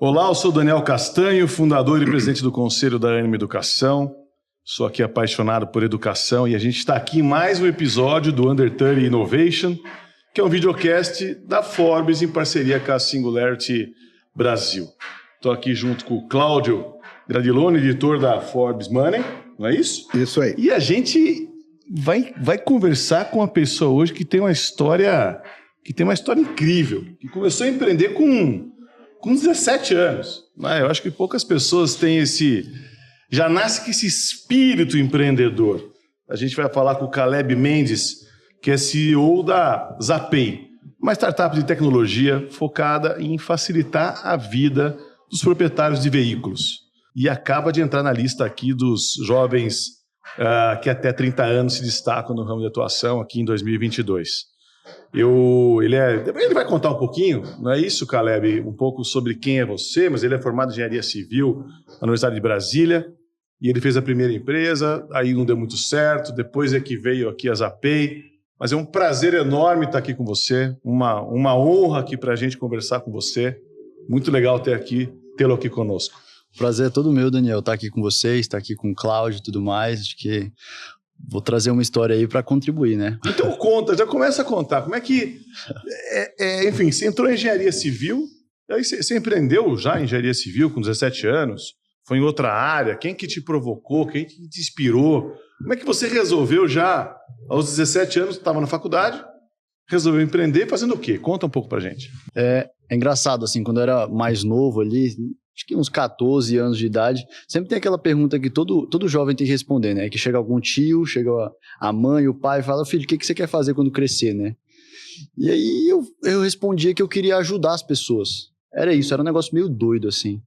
Olá, eu sou Daniel Castanho, fundador e presidente do Conselho da Ânima Educação. Sou aqui apaixonado por educação e a gente está aqui em mais um episódio do Under 30 Innovation, que é um videocast da Forbes em parceria com a Singularity Brasil. Estou aqui junto com o Cláudio Gradiloni, editor da Forbes Money, não é isso? Isso aí. E a gente vai conversar com uma pessoa hoje que tem uma história incrível, que começou a empreender com 17 anos. Eu acho que poucas pessoas têm já nasce com esse espírito empreendedor. A gente vai falar com o Caleb Mendes, que é CEO da Zapay, uma startup de tecnologia focada em facilitar a vida dos proprietários de veículos. E acaba de entrar na lista aqui dos jovens que até 30 anos se destacam no ramo de atuação aqui em 2022. Ele vai contar um pouquinho, não é isso, Caleb? Um pouco sobre quem é você, mas ele é formado em engenharia civil na Universidade de Brasília e ele fez a primeira empresa, aí não deu muito certo, depois é que veio aqui a Zapay, mas é um prazer enorme estar aqui com você, uma honra aqui para a gente conversar com você, muito legal tê-lo aqui conosco. Prazer é todo meu, Daniel, estar aqui com vocês, estar aqui com o Cláudio e tudo mais, acho que vou trazer uma história aí para contribuir, né? Então já começa a contar. Como é que... enfim, você entrou em engenharia civil, aí você empreendeu já em engenharia civil com 17 anos, foi em outra área, quem que te provocou, quem que te inspirou? Como é que você resolveu já, aos 17 anos, estava na faculdade, resolveu empreender fazendo o quê? Conta um pouco pra gente. É engraçado, assim, quando eu era mais novo ali, acho que uns 14 anos de idade, sempre tem aquela pergunta que todo jovem tem que responder, né? Que chega algum tio, chega a mãe, o pai, e fala, filho, o que você quer fazer quando crescer, né? E aí eu respondia que eu queria ajudar as pessoas. Era isso, era um negócio meio doido, assim.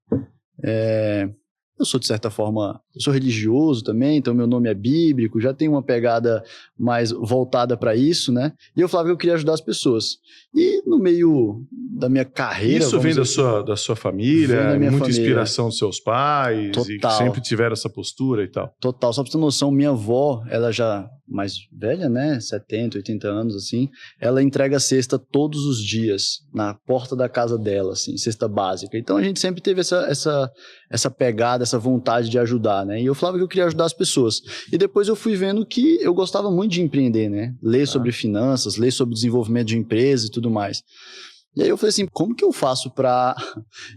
Eu sou, de certa forma, eu sou religioso também, então meu nome é bíblico, já tem uma pegada mais voltada para isso, né? E eu falava que eu queria ajudar as pessoas. E no meio da minha carreira... Isso vem da sua família, muita família. Inspiração dos seus pais, total. E que sempre tiveram essa postura e tal. Total, só pra você ter noção, minha avó, ela já mais velha, né? 70, 80 anos, assim, ela entrega cesta todos os dias na porta da casa dela, assim, cesta básica. Então a gente sempre teve essa pegada, essa vontade de ajudar, né? E eu falava que eu queria ajudar as pessoas. E depois eu fui vendo que eu gostava muito de empreender, né? Ler sobre finanças, ler sobre desenvolvimento de empresas e tudo mais. E aí eu falei assim, como que eu faço para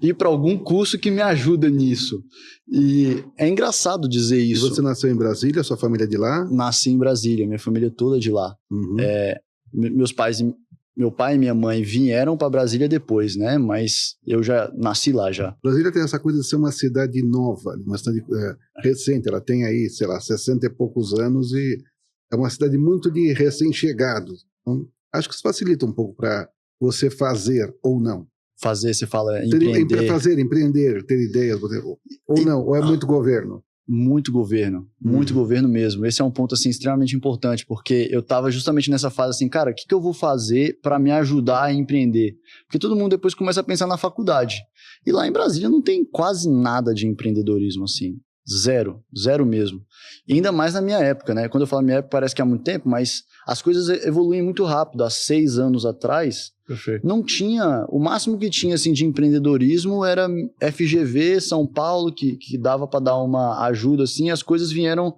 ir para algum curso que me ajuda nisso? E é engraçado dizer isso. E você nasceu em Brasília, sua família é de lá? Nasci em Brasília, minha família toda é de lá. Uhum. Meu pai e minha mãe vieram para Brasília depois, né? Mas eu já nasci lá já. Brasília tem essa coisa de ser uma cidade nova, uma cidade recente. Ela tem aí, 60 e poucos anos e é uma cidade muito de recém-chegados. Então, acho que isso facilita um pouco para você fazer ou não. Fazer, você fala empreender. Fazer, empreender, ter ideias, ou é muito governo? Muito governo mesmo. Esse é um ponto, assim, extremamente importante, porque eu tava justamente nessa fase, assim, cara, o que eu vou fazer para me ajudar a empreender? Porque todo mundo depois começa a pensar na faculdade. E lá em Brasília não tem quase nada de empreendedorismo, assim. Zero mesmo. E ainda mais na minha época, né? Quando eu falo minha época parece que há muito tempo, mas as coisas evoluem muito rápido. Há 6 anos atrás, perfeito. Não tinha... O máximo que tinha, assim, de empreendedorismo era FGV, São Paulo, que dava para dar uma ajuda, assim. As coisas vieram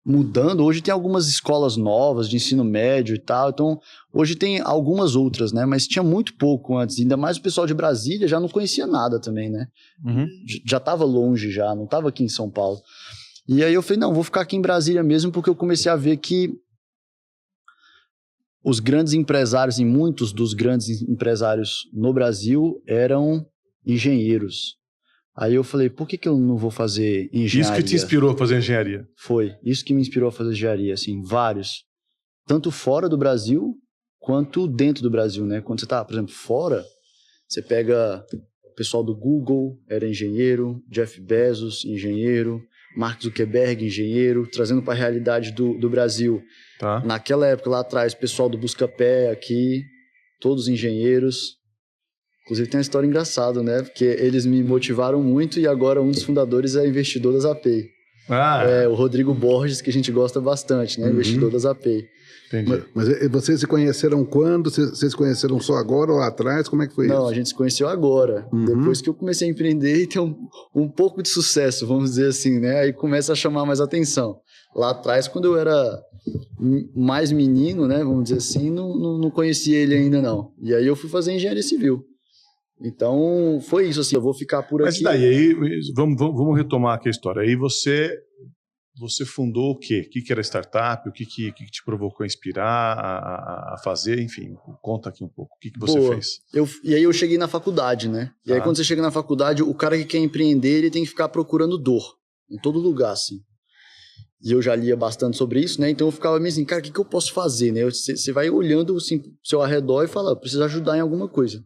mudando. Hoje tem algumas escolas novas de ensino médio e tal. Então, hoje tem algumas outras, né? Mas tinha muito pouco antes. Ainda mais o pessoal de Brasília já não conhecia nada também, né? Uhum. Já estava longe já, não estava aqui em São Paulo. E aí eu falei, não, vou ficar aqui em Brasília mesmo, porque eu comecei a ver que os grandes empresários, e muitos dos grandes empresários no Brasil eram engenheiros. Aí eu falei, por que eu não vou fazer engenharia? Isso que te inspirou a fazer engenharia? Foi, isso que me inspirou a fazer engenharia, assim, vários. Tanto fora do Brasil, quanto dentro do Brasil, né? Quando você tá, por exemplo, fora, você pega o pessoal do Google, era engenheiro, Jeff Bezos, engenheiro, Mark Zuckerberg, engenheiro, trazendo para a realidade do Brasil. Tá. Naquela época, lá atrás, o pessoal do Buscapé aqui, todos engenheiros. Inclusive tem uma história engraçada, né? Porque eles me motivaram muito e agora um dos fundadores é investidor da Zapay. O Rodrigo Borges, que a gente gosta bastante, né? Investidor da Zapay. Entendi. Mas vocês se conheceram quando? Vocês se conheceram só agora ou lá atrás? Como é que foi isso? Não, a gente se conheceu agora. Depois que eu comecei a empreender e ter um pouco de sucesso, vamos dizer assim, né? Aí começa a chamar mais atenção. Lá atrás, quando eu era mais menino, né? Vamos dizer assim, não conhecia ele ainda não. E aí eu fui fazer engenharia civil. Então, foi isso, assim, eu vou ficar por aqui. Mas daí, aí, vamos retomar aqui a história. Aí você fundou o quê? O que era startup? O que te provocou a inspirar, a fazer? Enfim, conta aqui um pouco. O que você fez? E aí eu cheguei na faculdade, né? E aí quando você chega na faculdade, o cara que quer empreender, ele tem que ficar procurando dor. Em todo lugar, assim. E eu já lia bastante sobre isso, né? Então eu ficava meio assim, cara, o que eu posso fazer, né? Você vai olhando assim, seu arredor e fala, preciso ajudar em alguma coisa.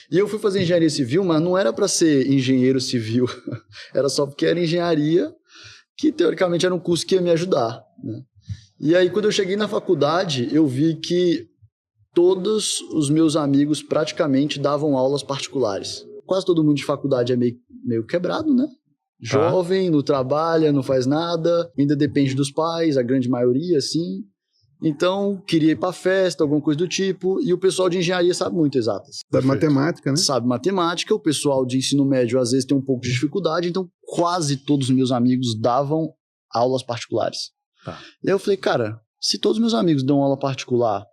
E eu fui fazer engenharia civil, mas não era para ser engenheiro civil. Era só porque era engenharia, que teoricamente era um curso que ia me ajudar, né? E aí quando eu cheguei na faculdade, eu vi que todos os meus amigos praticamente davam aulas particulares. Quase todo mundo de faculdade é meio quebrado, né? Jovem, não trabalha, não faz nada, ainda depende dos pais, a grande maioria, assim. Então, queria ir pra festa, alguma coisa do tipo, e o pessoal de engenharia sabe muito exatas. Sabe matemática, né? Sabe matemática, o pessoal de ensino médio às vezes tem um pouco de dificuldade, então quase todos os meus amigos davam aulas particulares. E aí eu falei, cara, se todos os meus amigos dão aula particular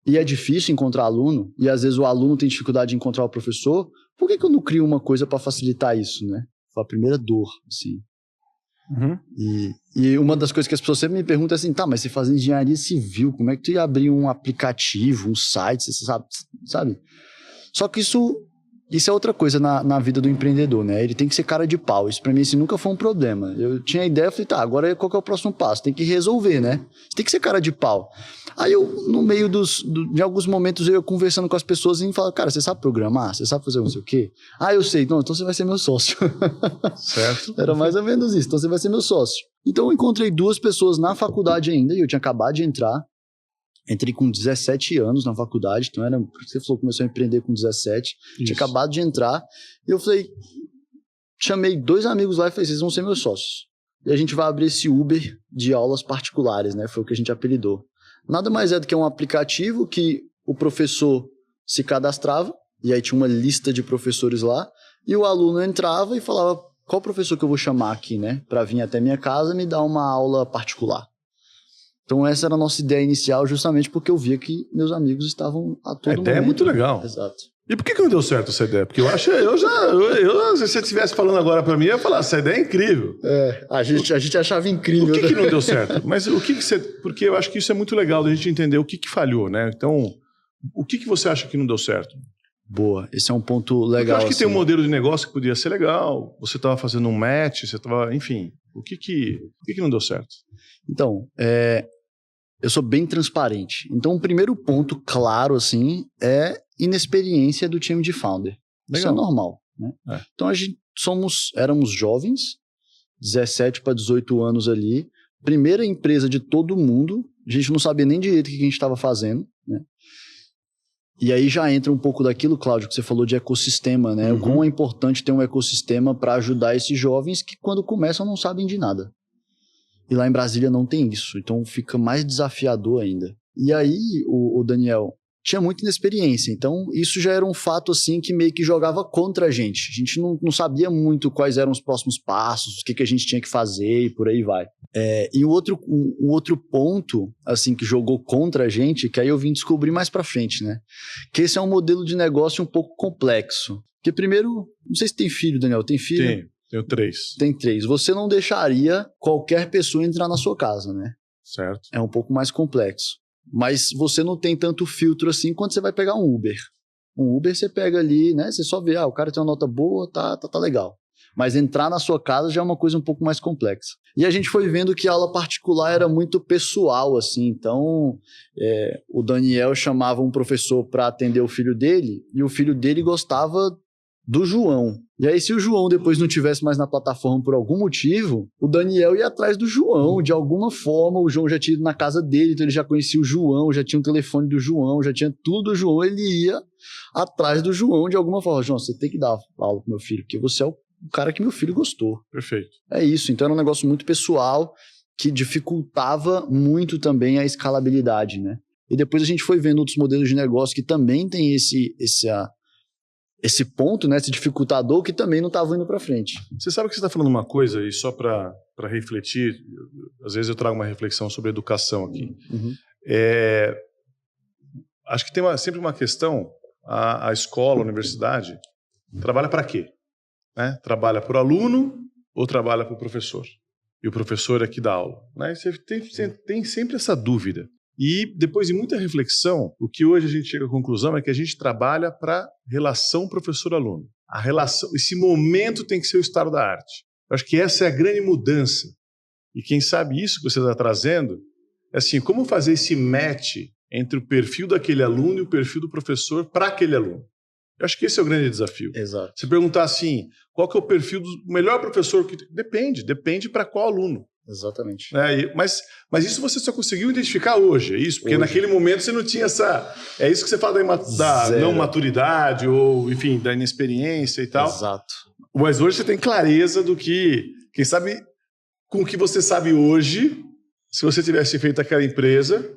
e é difícil encontrar aluno, e às vezes o aluno tem dificuldade de encontrar o professor, por que eu não crio uma coisa para facilitar isso, né? Foi a primeira dor, assim. E uma das coisas que as pessoas sempre me perguntam é assim, tá, mas você faz engenharia civil, como é que tu ia abrir um aplicativo, um site, você sabe? Só que isso é outra coisa na vida do empreendedor, né? Ele tem que ser cara de pau. Isso pra mim assim, nunca foi um problema. Eu tinha a ideia, eu falei, tá, agora qual que é o próximo passo? Tem que resolver, né? Você tem que ser cara de pau. Aí eu, no meio de alguns momentos, eu ia conversando com as pessoas e falava, cara, você sabe programar? Você sabe fazer não sei o quê? Ah, eu sei. Não, então você vai ser meu sócio. Certo. Era mais ou menos isso. Então você vai ser meu sócio. Então eu encontrei 2 pessoas na faculdade ainda, e eu tinha acabado de entrar. Entrei com 17 anos na faculdade, então você falou que começou a empreender com 17. Isso. Tinha acabado de entrar. E eu falei, chamei 2 amigos lá e falei, vocês vão ser meus sócios. E a gente vai abrir esse Uber de aulas particulares, né? Foi o que a gente apelidou. Nada mais é do que um aplicativo que o professor se cadastrava, e aí tinha uma lista de professores lá, e o aluno entrava e falava, qual professor que eu vou chamar aqui, né? Para vir até minha casa e me dar uma aula particular. Então essa era a nossa ideia inicial, justamente porque eu via que meus amigos estavam a todo momento. A ideia é muito legal. Exato. E por que não deu certo essa ideia? Porque se você estivesse falando agora para mim, eu ia falar, essa ideia é incrível. A gente achava incrível. O que não deu certo? Mas o que você... Porque eu acho que isso é muito legal da gente entender o que falhou, né? Então, o que você acha que não deu certo? Boa, esse é um ponto legal. Porque eu acho que assim. tem um modelo de negócio que podia ser legal, você estava fazendo um match, você estava... Enfim, o que não deu certo? Então, eu sou bem transparente. Então, o primeiro ponto, claro, assim, é inexperiência do time de founder. Legal. Isso é normal, né? Então, éramos jovens, 17 para 18 anos ali, primeira empresa de todo mundo, a gente não sabia nem direito o que a gente estava fazendo, né? E aí já entra um pouco daquilo, Cláudio, que você falou de ecossistema, né? O quão é importante ter um ecossistema para ajudar esses jovens que, quando começam, não sabem de nada. E lá em Brasília não tem isso, então fica mais desafiador ainda. E aí, o Daniel tinha muita inexperiência, então isso já era um fato assim que meio que jogava contra a gente. A gente não sabia muito quais eram os próximos passos, o que a gente tinha que fazer e por aí vai. E o outro ponto assim que jogou contra a gente, que aí eu vim descobrir mais pra frente, né? Que esse é um modelo de negócio um pouco complexo. Porque primeiro, não sei se tem filho, Daniel, tem filho? Tenho 3. Tem 3. Você não deixaria qualquer pessoa entrar na sua casa, né? Certo. É um pouco mais complexo. Mas você não tem tanto filtro assim quando você vai pegar um Uber. Um Uber você pega ali, né? Você só vê, o cara tem uma nota boa, tá legal. Mas entrar na sua casa já é uma coisa um pouco mais complexa. E a gente foi vendo que a aula particular era muito pessoal, assim. Então, o Daniel chamava um professor para atender o filho dele, e o filho dele gostava do João. E aí, se o João depois não tivesse mais na plataforma por algum motivo, o Daniel ia atrás do João. De alguma forma, o João já tinha ido na casa dele, então ele já conhecia o João, já tinha o telefone do João, já tinha tudo do João. Ele ia atrás do João de alguma forma. João, você tem que dar aula pro meu filho, porque você é o cara que meu filho gostou. Perfeito. É isso, então era um negócio muito pessoal que dificultava muito também a escalabilidade, né? E depois a gente foi vendo outros modelos de negócio que também tem esse ponto, né, esse dificultador que também não estava indo para frente. Você sabe que você está falando uma coisa, e só para refletir, às vezes eu trago uma reflexão sobre educação aqui. Uhum. Acho que tem sempre uma questão, a escola, a universidade, trabalha para quê? Né? Trabalha para o aluno ou trabalha para o professor? E o professor é que dá aula. Né? Você tem sempre essa dúvida. E depois de muita reflexão, o que hoje a gente chega à conclusão é que a gente trabalha para relação professor-aluno. A relação, esse momento tem que ser o estado da arte. Eu acho que essa é a grande mudança. E quem sabe isso que você está trazendo é assim, como fazer esse match entre o perfil daquele aluno e o perfil do professor para aquele aluno. Eu acho que esse é o grande desafio. Exato. Você perguntar assim, qual que é o perfil do melhor professor? Depende para qual aluno. Exatamente. Mas isso você só conseguiu identificar hoje, é isso? Porque naquele momento você não tinha essa... É isso que você fala da não maturidade ou, enfim, da inexperiência e tal. Exato. Mas hoje você tem clareza do que... Quem sabe, com o que você sabe hoje, se você tivesse feito aquela empresa,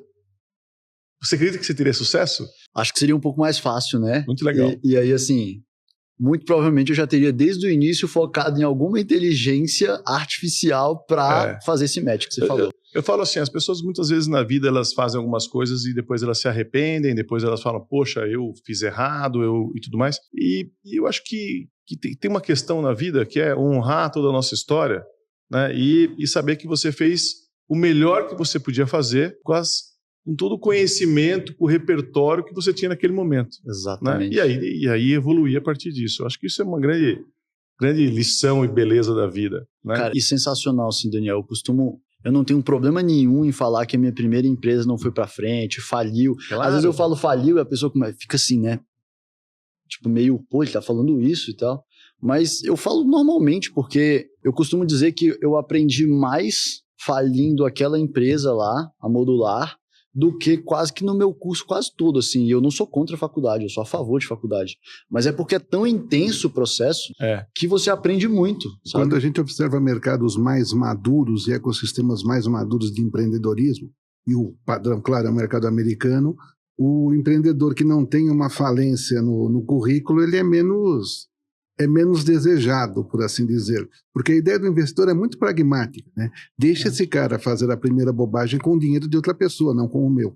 você acredita que você teria sucesso? Acho que seria um pouco mais fácil, né? Muito legal. E aí, assim... Muito provavelmente eu já teria desde o início focado em alguma inteligência artificial para fazer esse match que você falou. Eu falo assim, as pessoas muitas vezes na vida elas fazem algumas coisas e depois elas se arrependem, depois elas falam, poxa, eu fiz errado e tudo mais. E eu acho que tem uma questão na vida que é honrar toda a nossa história, né? E saber que você fez o melhor que você podia fazer com todo o conhecimento, com o repertório que você tinha naquele momento. Exatamente. Né? E aí evoluir a partir disso. Eu acho que isso é uma grande lição e beleza da vida. Né? Cara, e sensacional, sim, Daniel. Eu não tenho problema nenhum em falar que a minha primeira empresa não foi pra frente, faliu. Claro. Às vezes eu falo faliu e a pessoa fica assim, né? Tipo, meio, pô, ele tá falando isso e tal. Mas eu falo normalmente, porque eu costumo dizer que eu aprendi mais falindo aquela empresa lá, a Modular, do que quase que no meu curso quase todo, assim. E eu não sou contra a faculdade, eu sou a favor de faculdade. Mas é porque é tão intenso o processo que você aprende muito, sabe? Quando a gente observa mercados mais maduros e ecossistemas mais maduros de empreendedorismo, e o padrão, claro, é o mercado americano, o empreendedor que não tem uma falência no currículo, ele é menos desejado, por assim dizer. Porque a ideia do investidor é muito pragmática, né? Deixa esse cara fazer a primeira bobagem com o dinheiro de outra pessoa, não com o meu.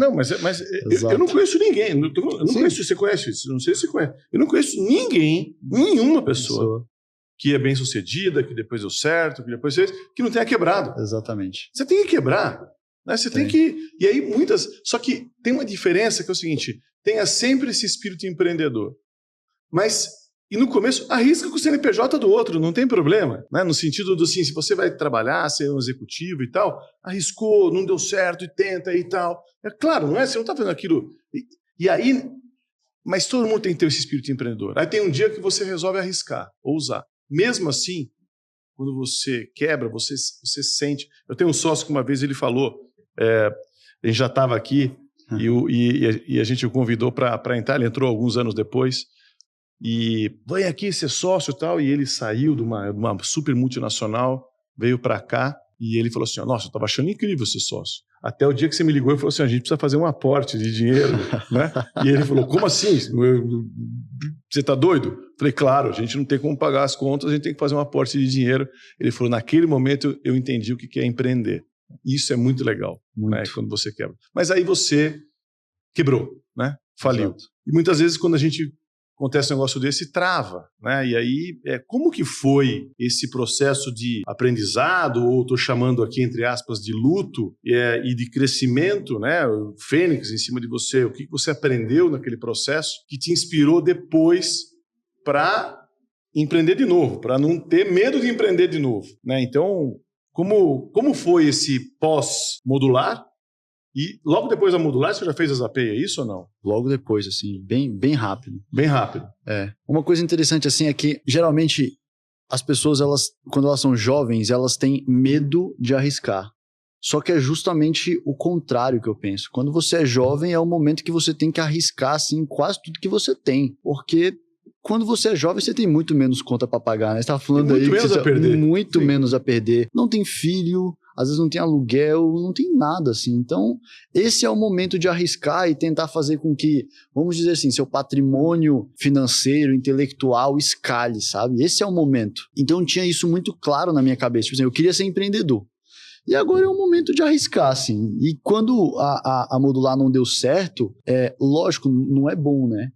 Mas eu não conheço ninguém. Eu não conheço, você conhece isso? Não sei se você conhece. Eu não conheço nenhuma pessoa que é bem sucedida, que depois deu certo, que depois fez, que não tenha quebrado. Exatamente. Você tem que quebrar. Né? Você tem que... E aí muitas... Só que tem uma diferença que é o seguinte, tenha sempre esse espírito empreendedor. Mas... E no começo, arrisca com o CNPJ do outro, não tem problema. Né? No sentido do assim, se você vai trabalhar, ser um executivo e tal, arriscou, não deu certo e tenta e tal. É claro, não é? Você não está fazendo aquilo. E aí, mas todo mundo tem que ter esse espírito empreendedor. Aí tem um dia que você resolve arriscar, ousar. Mesmo assim, quando você quebra, você sente... Eu tenho um sócio que uma vez ele falou, a gente já estava aqui e a gente o convidou para entrar, ele entrou alguns anos depois, e vem aqui ser sócio e tal, e ele saiu de uma super multinacional, veio para cá, e ele falou assim, nossa, eu estava achando incrível ser sócio. Até o dia que você me ligou e falou assim, a gente precisa fazer um aporte de dinheiro, né? E ele falou, como assim? Você está doido? Falei, claro, a gente não tem como pagar as contas, a gente tem que fazer um aporte de dinheiro. Ele falou, naquele momento eu entendi o que é empreender. Isso é muito legal, né? Quando você quebra. Mas aí você quebrou, né? Faliu. Exato. E muitas vezes quando a gente acontece um negócio desse, trava, né? E aí, como que foi esse processo de aprendizado, ou estou chamando aqui, entre aspas, de luto e de crescimento, né? O Fênix em cima de você, o que você aprendeu naquele processo que te inspirou depois para empreender de novo, para não ter medo de empreender de novo, né? Então, como foi esse pós-modular? E logo depois da modular, você já fez a Zapay, é isso ou não? Logo depois, assim, bem rápido. Bem rápido. Uma coisa interessante, assim, é que, geralmente, as pessoas, quando elas são jovens, elas têm medo de arriscar. Só que é justamente o contrário que eu penso. Quando você é jovem, é o momento que você tem que arriscar, assim, quase tudo que você tem. Porque quando você é jovem, você tem muito menos conta pra pagar, né? Você tava falando Tem aí muito que menos você a perder. muito Sim. menos a perder. Não tem filho, às vezes não tem aluguel, não tem nada assim. Então, esse é o momento de arriscar e tentar fazer com que, vamos dizer assim, seu patrimônio financeiro, intelectual escale, sabe? Esse é o momento. Então, tinha isso muito claro na minha cabeça. Tipo assim, eu queria ser empreendedor. E agora é o momento de arriscar, assim. E quando a modular não deu certo, lógico, não é bom, né?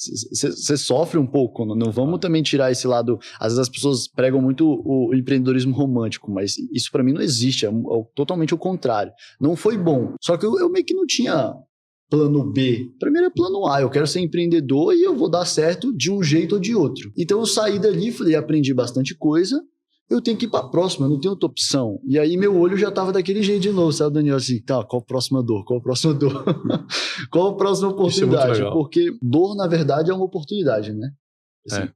Você sofre um pouco, não vamos também tirar esse lado. Às vezes as pessoas pregam muito o empreendedorismo romântico, mas isso pra mim não existe, é totalmente o contrário. Não foi bom, só que eu meio que não tinha plano B. Primeiro é plano A, eu quero ser empreendedor e eu vou dar certo de um jeito ou de outro. Então eu saí dali, falei, aprendi bastante coisa, eu tenho que ir pra próxima, eu não tenho outra opção. E aí meu olho já tava daquele jeito de novo, sabe, Daniel? Assim, tá, qual a próxima dor? Qual a próxima dor? Qual a próxima oportunidade? Isso é muito legal. Porque dor, na verdade, é uma oportunidade, né? Assim,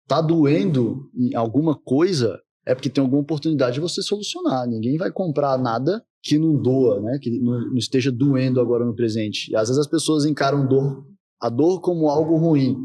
tá doendo em alguma coisa, é porque tem alguma oportunidade de você solucionar. Ninguém vai comprar nada que não doa, né? Que não esteja doendo agora no presente. E às vezes as pessoas encaram a dor como algo ruim.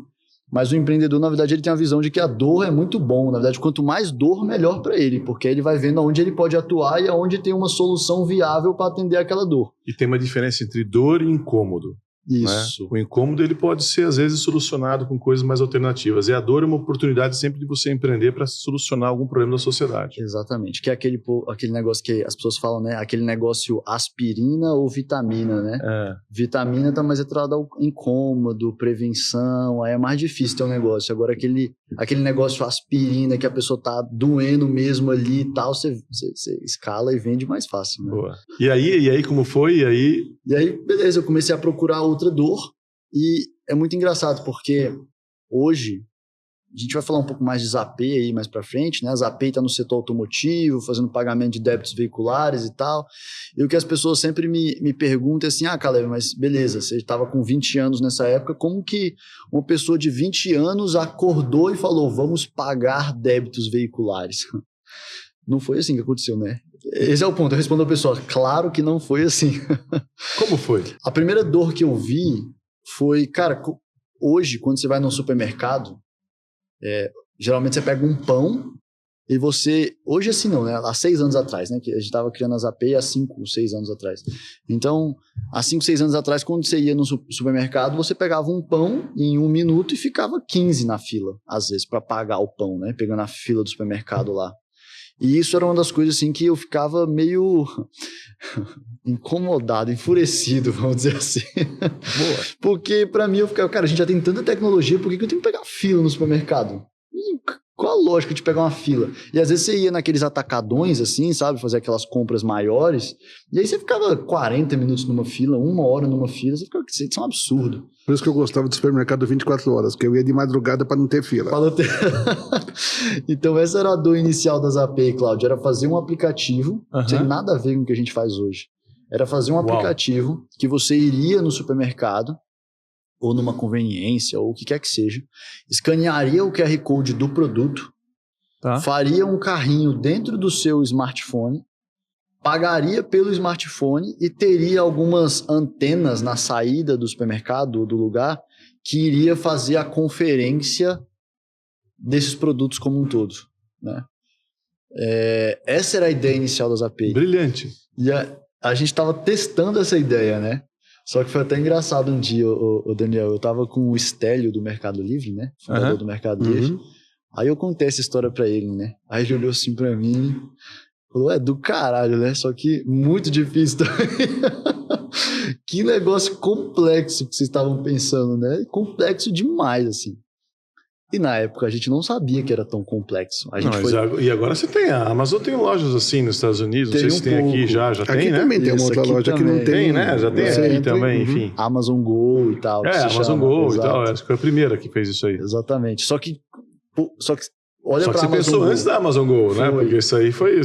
Mas o empreendedor, na verdade, ele tem a visão de que a dor é muito bom. Na verdade, quanto mais dor, melhor para ele, porque ele vai vendo onde ele pode atuar e aonde tem uma solução viável para atender aquela dor. E tem uma diferença entre dor e incômodo. Isso. Né? O incômodo ele pode ser, às vezes, solucionado com coisas mais alternativas. E a dor é uma oportunidade sempre de você empreender para solucionar algum problema da sociedade. Exatamente. Que é aquele negócio que as pessoas falam, né? Aquele negócio aspirina ou vitamina, né? Vitamina tá mais atrelada ao incômodo, prevenção, aí é mais difícil ter um negócio. Agora, aquele negócio aspirina que a pessoa tá doendo mesmo ali e tal, você escala e vende mais fácil, né? Boa. E aí, como foi? E aí, beleza, eu comecei a procurar outra dor e é muito engraçado porque hoje a gente vai falar um pouco mais de Zapay aí mais pra frente, né? A Zapay tá no setor automotivo, fazendo pagamento de débitos veiculares e tal. E o que as pessoas sempre me perguntam é assim, Caleb, mas beleza, você estava com 20 anos nessa época, como que uma pessoa de 20 anos acordou e falou, vamos pagar débitos veiculares? Não foi assim que aconteceu, né? Esse é o ponto. Eu respondo ao pessoal, claro que não foi assim. como foi? A primeira dor que eu vi foi, cara, hoje, quando você vai num supermercado, geralmente você pega um pão e você... Hoje assim não, né? Há 6 anos atrás, né? Que a gente estava criando a Zapay há 5 ou 6 anos atrás. Então, há 5, 6 anos atrás, quando você ia no supermercado, você pegava um pão em 1 minuto e ficava 15 na fila, às vezes, para pagar o pão, né? Pegando a fila do supermercado lá. E isso era uma das coisas assim que eu ficava meio incomodado, enfurecido, vamos dizer assim. Boa. Porque pra mim eu ficava, cara, a gente já tem tanta tecnologia, por que eu tenho que pegar fila no supermercado? Qual a lógica de pegar uma fila? E às vezes você ia naqueles atacadões assim, sabe, fazer aquelas compras maiores, e aí você ficava 40 minutos numa fila, 1 hora numa fila, você ficava, isso é um absurdo. Por isso que eu gostava do supermercado 24 horas, porque eu ia de madrugada para não ter fila. Então essa era a dor inicial da Zapay, Cláudio, era fazer um aplicativo, não tem nada a ver com o que a gente faz hoje. Era fazer um aplicativo que você iria no supermercado, ou numa conveniência, ou o que quer que seja, escanearia o QR Code do produto, faria um carrinho dentro do seu smartphone, pagaria pelo smartphone e teria algumas antenas na saída do supermercado ou do lugar que iria fazer a conferência desses produtos como um todo, né? Essa era a ideia inicial da Zapay. Brilhante. E a gente estava testando essa ideia, né? Só que foi até engraçado um dia, o Daniel, eu tava com o Stélio do Mercado Livre, né? Fundador do Mercado Livre. Aí eu contei essa história pra ele, né? Aí ele olhou assim pra mim, falou, do caralho, né? Só que muito difícil também. Que negócio complexo que vocês estavam pensando, né? Complexo demais, assim. E na época a gente não sabia que era tão complexo. E agora você tem, a Amazon tem lojas assim nos Estados Unidos, não sei se tem aqui já aqui tem, né? Também tem uma outra loja que não tem, né? Já tem aqui também, enfim. Amazon Go e tal. Amazon Go e tal, acho que foi a primeira que fez isso aí. Exatamente. Só que olha para você pensou antes da Amazon Go, né? Porque isso aí foi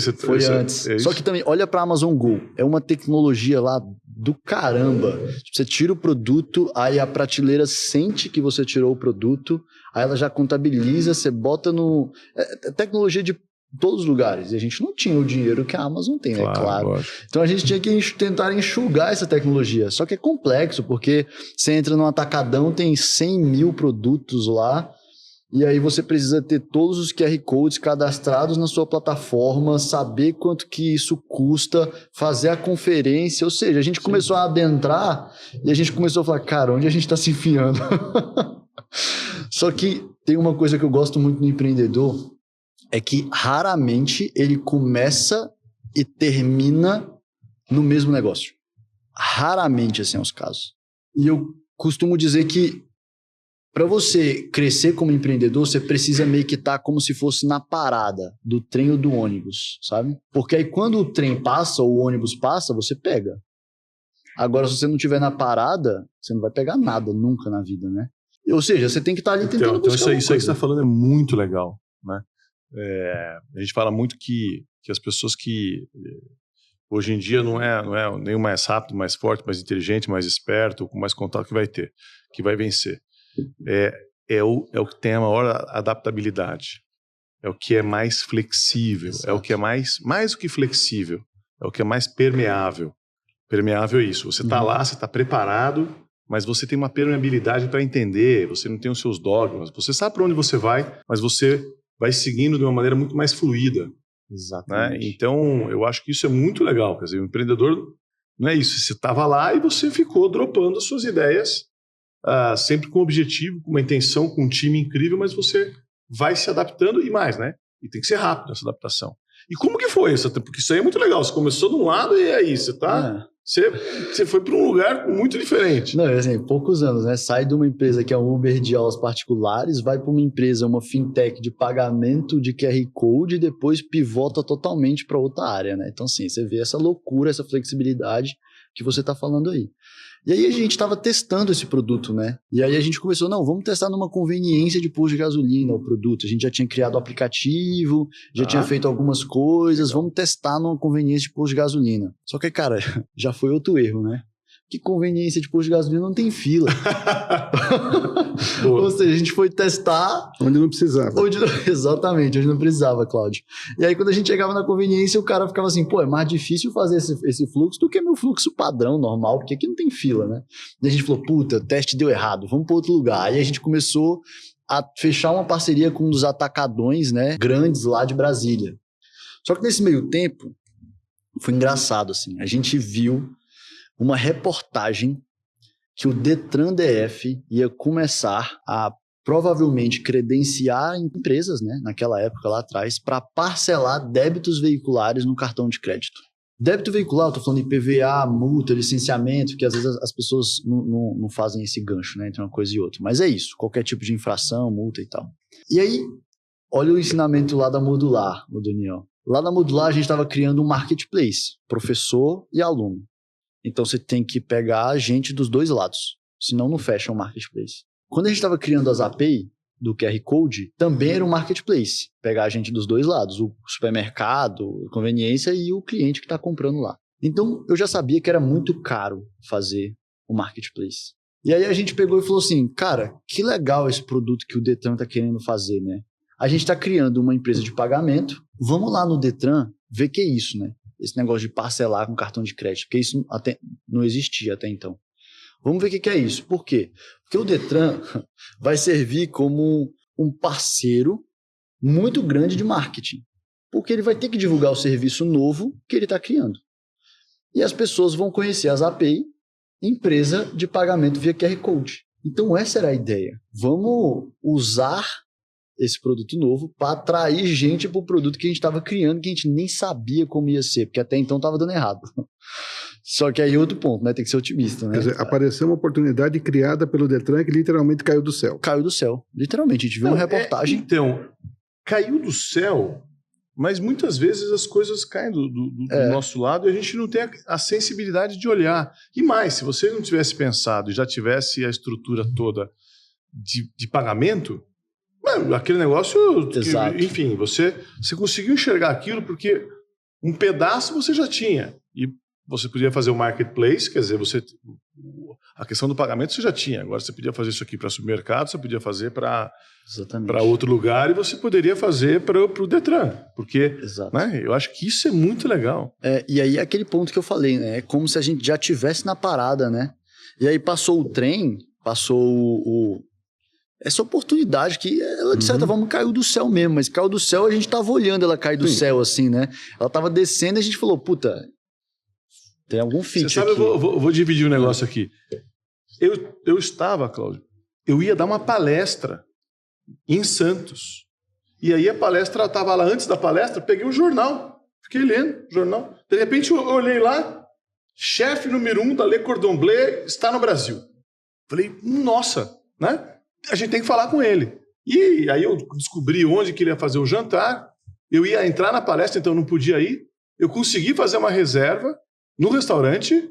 antes. Só que também, olha para a Amazon Go. É uma tecnologia lá do caramba. Tipo, você tira o produto, aí a prateleira sente que você tirou o produto, aí ela já contabiliza, você bota no... É tecnologia de todos os lugares. E a gente não tinha o dinheiro que a Amazon tem, né? Claro. Então a gente tinha que tentar enxugar essa tecnologia. Só que é complexo, porque você entra num atacadão, tem 100 mil produtos lá, E aí você precisa ter todos os QR Codes cadastrados na sua plataforma, saber quanto que isso custa, fazer a conferência. Ou seja, a gente começou a adentrar e a gente começou a falar, cara, onde a gente está se enfiando? Só que tem uma coisa que eu gosto muito no empreendedor, é que raramente ele começa e termina no mesmo negócio. Raramente, assim, é os casos. E eu costumo dizer que para você crescer como empreendedor, você precisa meio que estar como se fosse na parada do trem ou do ônibus, sabe? Porque aí quando o trem passa ou o ônibus passa, você pega. Agora, se você não estiver na parada, você não vai pegar nada nunca na vida, né? Ou seja, você tem que estar ali tentando buscar isso aí que você coisa. está falando é muito legal, né? A gente fala muito que as pessoas que hoje em dia não é nem o mais rápido, mais forte, mais inteligente, mais esperto, com mais contato que vai ter, que vai vencer. É o que tem a maior adaptabilidade, é o que é mais flexível, Exato. é o que é mais do que flexível, é o que é mais permeável. Permeável é isso, você está lá, você está preparado, mas você tem uma permeabilidade para entender, você não tem os seus dogmas, você sabe para onde você vai, mas você vai seguindo de uma maneira muito mais fluida. Exatamente. Né? Então, eu acho que isso é muito legal, quer dizer, o empreendedor não é isso, você estava lá e você ficou dropando as suas ideias, sempre com um objetivo, com uma intenção, com um time incrível, mas você vai se adaptando e mais, né? E tem que ser rápido essa adaptação. E como que foi isso? Porque isso aí é muito legal. Você começou de um lado e aí você tá... Você foi para um lugar muito diferente. Não, assim, poucos anos, né? Sai de uma empresa que é um Uber de aulas particulares, vai para uma empresa, uma fintech de pagamento de QR Code e depois pivota totalmente para outra área, né? Então, assim, você vê essa loucura, essa flexibilidade que você está falando aí. E aí a gente estava testando esse produto, né? E aí a gente começou, não, vamos testar numa conveniência de posto de gasolina o produto. A gente já tinha criado o aplicativo, já tinha feito algumas coisas, vamos testar numa conveniência de posto de gasolina. Só que, cara, já foi outro erro, né? Que conveniência de posto de gasolina não tem fila. Ou seja, a gente foi testar... Onde não precisava. Exatamente, onde não precisava, Cláudio. E aí, quando a gente chegava na conveniência, o cara ficava assim, pô, é mais difícil fazer esse fluxo do que meu fluxo padrão, normal, porque aqui não tem fila, né? E a gente falou, puta, o teste deu errado, vamos para outro lugar. Aí a gente começou a fechar uma parceria com um dos atacadões, né, grandes lá de Brasília. Só que nesse meio tempo, foi engraçado, assim, a gente viu uma reportagem que o Detran DF ia começar a provavelmente credenciar empresas, né, naquela época lá atrás, para parcelar débitos veiculares no cartão de crédito. Débito veicular, eu estou falando de IPVA, multa, licenciamento, que às vezes as pessoas não fazem esse gancho, né, entre uma coisa e outra. Mas é isso, qualquer tipo de infração, multa e tal. E aí, olha o ensinamento lá da Modular, o Daniel. Lá na Modular a gente estava criando um marketplace, professor e aluno. Então você tem que pegar a gente dos dois lados, senão não fecha o marketplace. Quando a gente estava criando as API do QR Code, também era um marketplace, pegar a gente dos dois lados, o supermercado, a conveniência e o cliente que está comprando lá. Então eu já sabia que era muito caro fazer o marketplace. E aí a gente pegou e falou assim, cara, que legal esse produto que o Detran está querendo fazer, né? A gente está criando uma empresa de pagamento, vamos lá no Detran ver que é isso, né? Esse negócio de parcelar com cartão de crédito, porque isso até não existia até então. Vamos ver o que é isso. Por quê? Porque o Detran vai servir como um parceiro muito grande de marketing, porque ele vai ter que divulgar o serviço novo que ele está criando. E as pessoas vão conhecer as API, empresa de pagamento via QR Code. Então essa era a ideia. Vamos usar esse produto novo para atrair gente para o produto que a gente estava criando, que a gente nem sabia como ia ser, porque até então estava dando errado. Só que aí outro ponto, né? Tem que ser otimista, né? Quer dizer, apareceu uma oportunidade criada pelo Detran que literalmente caiu do céu. Caiu do céu, literalmente. A gente viu uma reportagem. Então, caiu do céu, mas muitas vezes as coisas caem do nosso lado e a gente não tem a sensibilidade de olhar. E mais, se você não tivesse pensado e já tivesse a estrutura toda de pagamento... aquele negócio, enfim, você conseguiu enxergar aquilo porque um pedaço você já tinha e você podia fazer o marketplace, quer dizer, a questão do pagamento você já tinha, agora você podia fazer isso aqui para supermercado, você podia fazer para outro lugar e você poderia fazer para o Detran, porque né, eu acho que isso é muito legal. E aí aquele ponto que eu falei, né, é como se a gente já estivesse na parada, né, e aí passou o trem, passou essa oportunidade que é ela, de certa forma, caiu do céu mesmo, mas caiu do céu, a gente tava olhando ela cair do céu, assim, né? Ela tava descendo e a gente falou, puta, tem algum fit Você sabe, aqui. eu vou dividir um negócio aqui. Eu estava, Cláudio, eu ia dar uma palestra em Santos. E aí a palestra estava lá, antes da palestra, peguei um jornal, fiquei lendo o jornal. De repente eu olhei lá, chefe número 1 da Le Cordon Bleu está no Brasil. Falei, nossa, né? A gente tem que falar com ele. E aí eu descobri onde que ele ia fazer o jantar, eu ia entrar na palestra, então eu não podia ir. Eu consegui fazer uma reserva no restaurante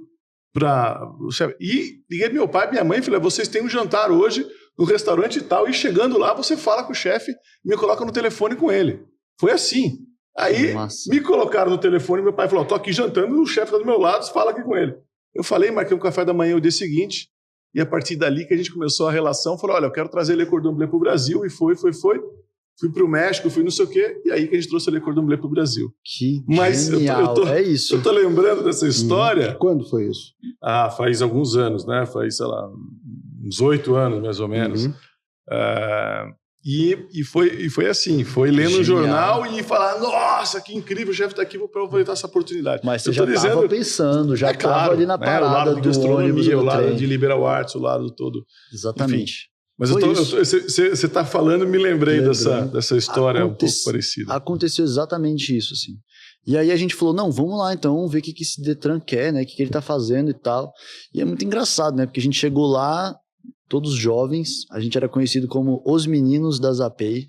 para o chefe. E liguei pro meu pai e minha mãe e falei, vocês têm um jantar hoje no restaurante e tal, e chegando lá você fala com o chefe e me coloca no telefone com ele. Foi assim. Aí me colocaram no telefone e meu pai falou, tô aqui jantando, o chefe está do meu lado, fala aqui com ele. Eu falei, marquei um café da manhã o dia seguinte, e a partir dali que a gente começou a relação, falou, olha, eu quero trazer Le Cordon Bleu para o Brasil, e foi. Fui para o México, fui não sei o quê, e aí que a gente trouxe a Le Cordon Bleu para o Brasil. Que Mas genial, é isso. Eu tô lembrando dessa história. Quando foi isso? Faz alguns anos, né? Faz, sei lá, uns 8 anos, mais ou menos. E foi assim, foi lendo o jornal e falar, nossa, que incrível, o chefe está aqui, vou aproveitar essa oportunidade. Mas você já estava pensando, já estava ali na parada o lado de gastronomia, o lado trem. de liberal arts, o lado todo. Exatamente. Enfim. Mas você está falando, me lembrei dessa história um pouco parecida. Aconteceu exatamente isso, assim. E aí a gente falou, não, vamos lá então, ver o que esse Detran quer, né? O que ele tá fazendo e tal. E é muito engraçado, né? Porque a gente chegou lá, todos jovens, a gente era conhecido como os meninos da Zapay.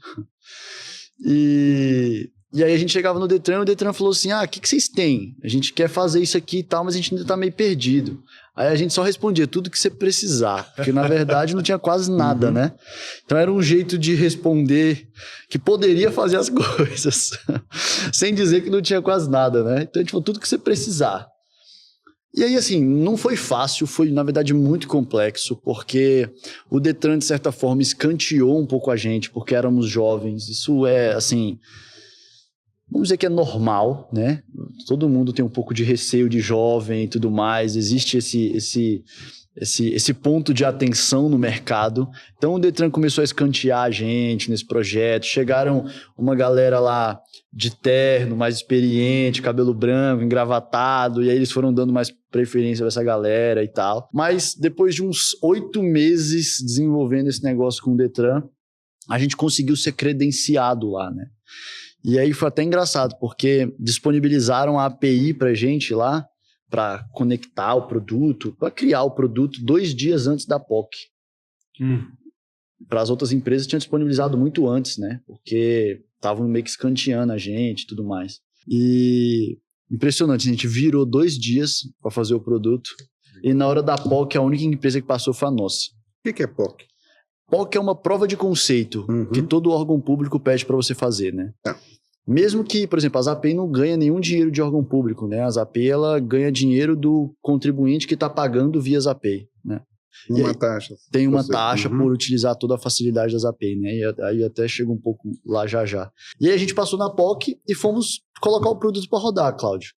E aí a gente chegava no Detran e o Detran falou assim, o que vocês têm? A gente quer fazer isso aqui e tal, mas a gente ainda tá meio perdido. Aí a gente só respondia, tudo que você precisar, porque na verdade não tinha quase nada, né? Então era um jeito de responder que poderia fazer as coisas, sem dizer que não tinha quase nada, né? Então a gente falou, tudo que você precisar. E aí, assim, não foi fácil, foi, na verdade, muito complexo, porque o Detran, de certa forma, escanteou um pouco a gente, porque éramos jovens. Isso é, assim, vamos dizer que é normal, né? Todo mundo tem um pouco de receio de jovem e tudo mais, existe esse ponto de atenção no mercado. Então o Detran começou a escantear a gente nesse projeto, chegaram uma galera lá de terno, mais experiente, cabelo branco, engravatado, e aí eles foram dando mais preferência para essa galera e tal. Mas depois de uns 8 meses desenvolvendo esse negócio com o Detran, a gente conseguiu ser credenciado lá, né? E aí foi até engraçado, porque disponibilizaram a API pra gente lá, para conectar o produto, para criar o produto 2 dias antes da POC. Para as outras empresas tinham disponibilizado muito antes, né? Porque estavam meio que escanteando a gente e tudo mais. E impressionante, a gente virou 2 dias para fazer o produto, e na hora da POC a única empresa que passou foi a nossa. O que é POC? POC é uma prova de conceito que todo órgão público pede para você fazer, né? Mesmo que, por exemplo, a Zapay não ganha nenhum dinheiro de órgão público, né? A Zapay, ela ganha dinheiro do contribuinte que está pagando via Zapay, né? Uma taxa. Tem uma taxa por utilizar toda a facilidade da Zapay, né? E aí até chega um pouco lá já. E aí a gente passou na POC e fomos colocar o produto para rodar, Cláudio.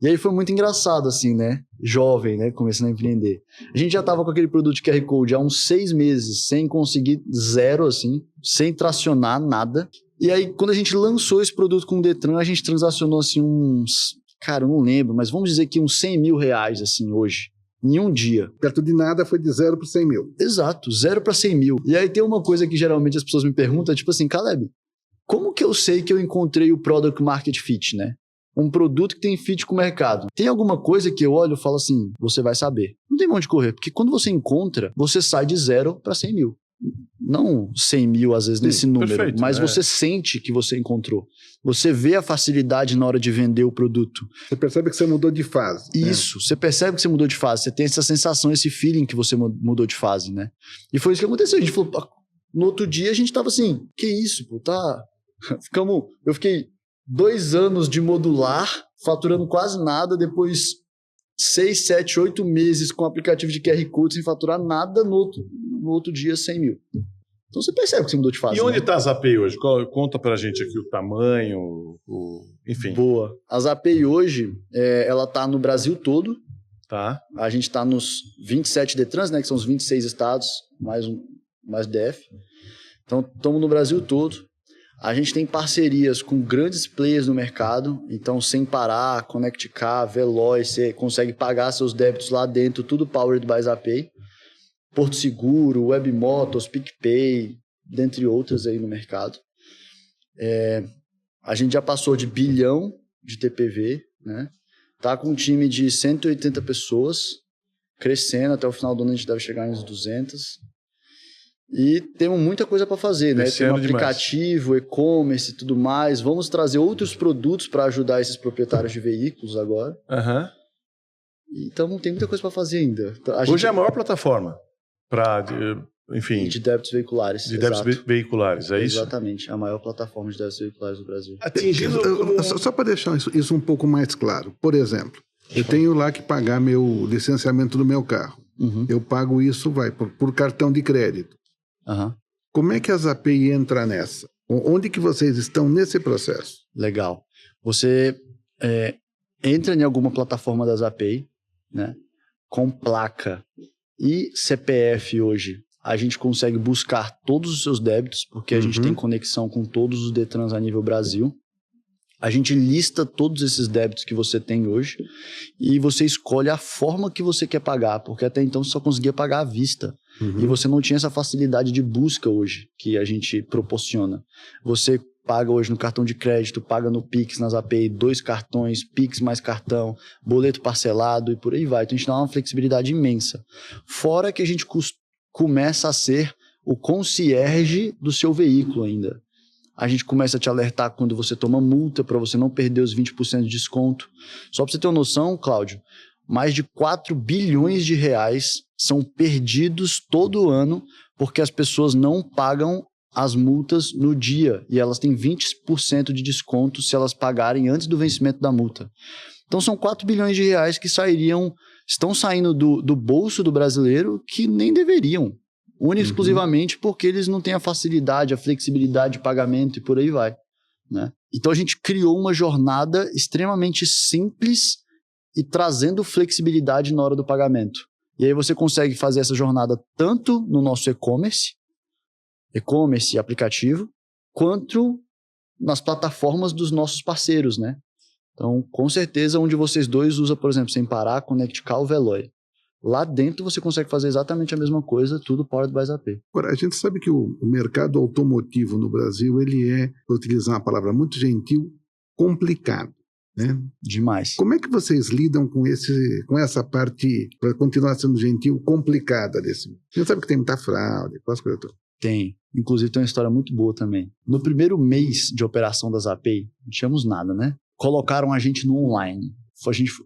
E aí foi muito engraçado, assim, né? Jovem, né? Começando a empreender. A gente já tava com aquele produto QR Code há uns 6 meses, sem conseguir zero, assim, sem tracionar nada. E aí, quando a gente lançou esse produto com o Detran, a gente transacionou, assim, cara, eu não lembro, mas vamos dizer que uns 100 mil reais, assim, hoje. Em um dia. Perto de nada foi de 0 para 100 mil. Exato, 0 para 100 mil. E aí tem uma coisa que geralmente as pessoas me perguntam, tipo assim, Caleb, como que eu sei que eu encontrei o Product Market Fit, né? Um produto que tem fit com o mercado. Tem alguma coisa que eu olho e falo assim, você vai saber. Não tem onde correr, porque quando você encontra, você sai de 0 para 100 mil. Não 100 mil, às vezes, nesse número, perfeito, mas você sente que você encontrou. Você vê a facilidade na hora de vender o produto. Você percebe que você mudou de fase. Isso, você percebe que você mudou de fase. Você tem essa sensação, esse feeling que você mudou de fase, né? E foi isso que aconteceu. A gente falou, no outro dia a gente tava assim, que isso, pô, tá... Eu fiquei 2 anos de modular, faturando quase nada, depois 6, 7, 8 meses com aplicativo de QR Code sem faturar nada, no outro dia 100 mil. Então você percebe que você mudou de fase. E onde está a Zapay hoje? Conta pra gente aqui o tamanho, enfim. Boa. A Zapay hoje, ela tá no Brasil todo. Tá. A gente tá nos 27 Detrans, né, que são os 26 estados, mais DF. Então, estamos no Brasil todo. A gente tem parcerias com grandes players no mercado. Então, Sem Parar, Connect Car, Veloz, você consegue pagar seus débitos lá dentro, tudo powered by Zapay. Porto Seguro, Webmotors, PicPay, dentre outras aí no mercado. A gente já passou de 1 bilhão de TPV, né? Tá com um time de 180 pessoas, crescendo. Até o final do ano a gente deve chegar uns 200. E temos muita coisa para fazer, né? Tem um aplicativo, e-commerce e tudo mais. Vamos trazer outros produtos para ajudar esses proprietários de veículos agora. Então tem muita coisa para fazer ainda. Hoje é a maior plataforma para, enfim... De débitos veiculares. De débitos veiculares, é isso? Exatamente, a maior plataforma de débitos veiculares do Brasil. Só para deixar isso um pouco mais claro. Por exemplo, eu tenho lá que pagar meu licenciamento do meu carro. Eu pago isso, por cartão de crédito. Como é que a Zapay entra nessa? Onde que vocês estão nesse processo? Legal. Você entra em alguma plataforma da Zapay, né, com placa e CPF hoje. A gente consegue buscar todos os seus débitos, porque a gente tem conexão com todos os Detrans a nível Brasil. A gente lista todos esses débitos que você tem hoje e você escolhe a forma que você quer pagar, porque até então você só conseguia pagar à vista. E você não tinha essa facilidade de busca hoje que a gente proporciona. Você paga hoje no cartão de crédito, paga no Pix, na Zapay, 2 cartões, Pix mais cartão, boleto parcelado e por aí vai. Então a gente dá uma flexibilidade imensa. Fora que a gente começa a ser o concierge do seu veículo ainda. A gente começa a te alertar quando você toma multa para você não perder os 20% de desconto. Só para você ter uma noção, Cláudio, mais de 4 bilhões de reais são perdidos todo ano porque as pessoas não pagam as multas no dia e elas têm 20% de desconto se elas pagarem antes do vencimento da multa. Então são 4 bilhões de reais que estão saindo do bolso do brasileiro que nem deveriam. Única e exclusivamente porque eles não têm a facilidade, a flexibilidade de pagamento e por aí vai, né? Então a gente criou uma jornada extremamente simples e trazendo flexibilidade na hora do pagamento. E aí você consegue fazer essa jornada tanto no nosso e-commerce e aplicativo, quanto nas plataformas dos nossos parceiros, né? Então, com certeza, onde vocês dois usam, por exemplo, Sem Parar, Connect Car ou Veloy. Lá dentro você consegue fazer exatamente a mesma coisa, tudo powered by Zapay. Agora, a gente sabe que o mercado automotivo no Brasil, ele é, vou utilizar uma palavra muito gentil, complicado, né? Demais. Como é que vocês lidam com essa parte, para continuar sendo gentil, complicada desse? A gente sabe que tem muita fraude, quase coisa toda. Tem. Inclusive tem uma história muito boa também. No primeiro mês de operação da Zapay, não tínhamos nada, né? Colocaram a gente no online.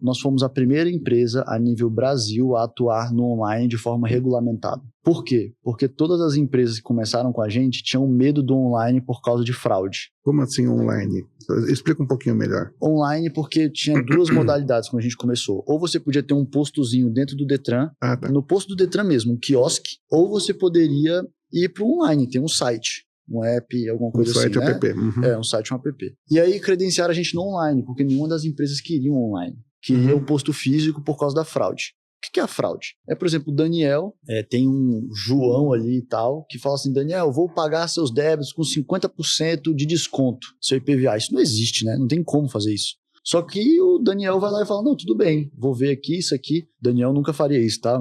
Nós fomos a primeira empresa a nível Brasil a atuar no online de forma regulamentada. Por quê? Porque todas as empresas que começaram com a gente tinham medo do online por causa de fraude. Como assim online? Explica um pouquinho melhor. Online porque tinha 2 modalidades quando a gente começou. Ou você podia ter um postozinho dentro do Detran, no posto do Detran mesmo, um quiosque, ou você poderia ir para o online, tem um site. Um app, alguma coisa assim, né? App. Um site, um app. E aí credenciaram a gente no online, porque nenhuma das empresas queria online. Queria o posto físico por causa da fraude. O que é a fraude? Por exemplo, o Daniel, tem um João ali e tal, que fala assim, Daniel, vou pagar seus débitos com 50% de desconto, seu IPVA. Isso não existe, né? Não tem como fazer isso. Só que o Daniel vai lá e fala, não, tudo bem, vou ver aqui, isso aqui. Daniel nunca faria isso, tá?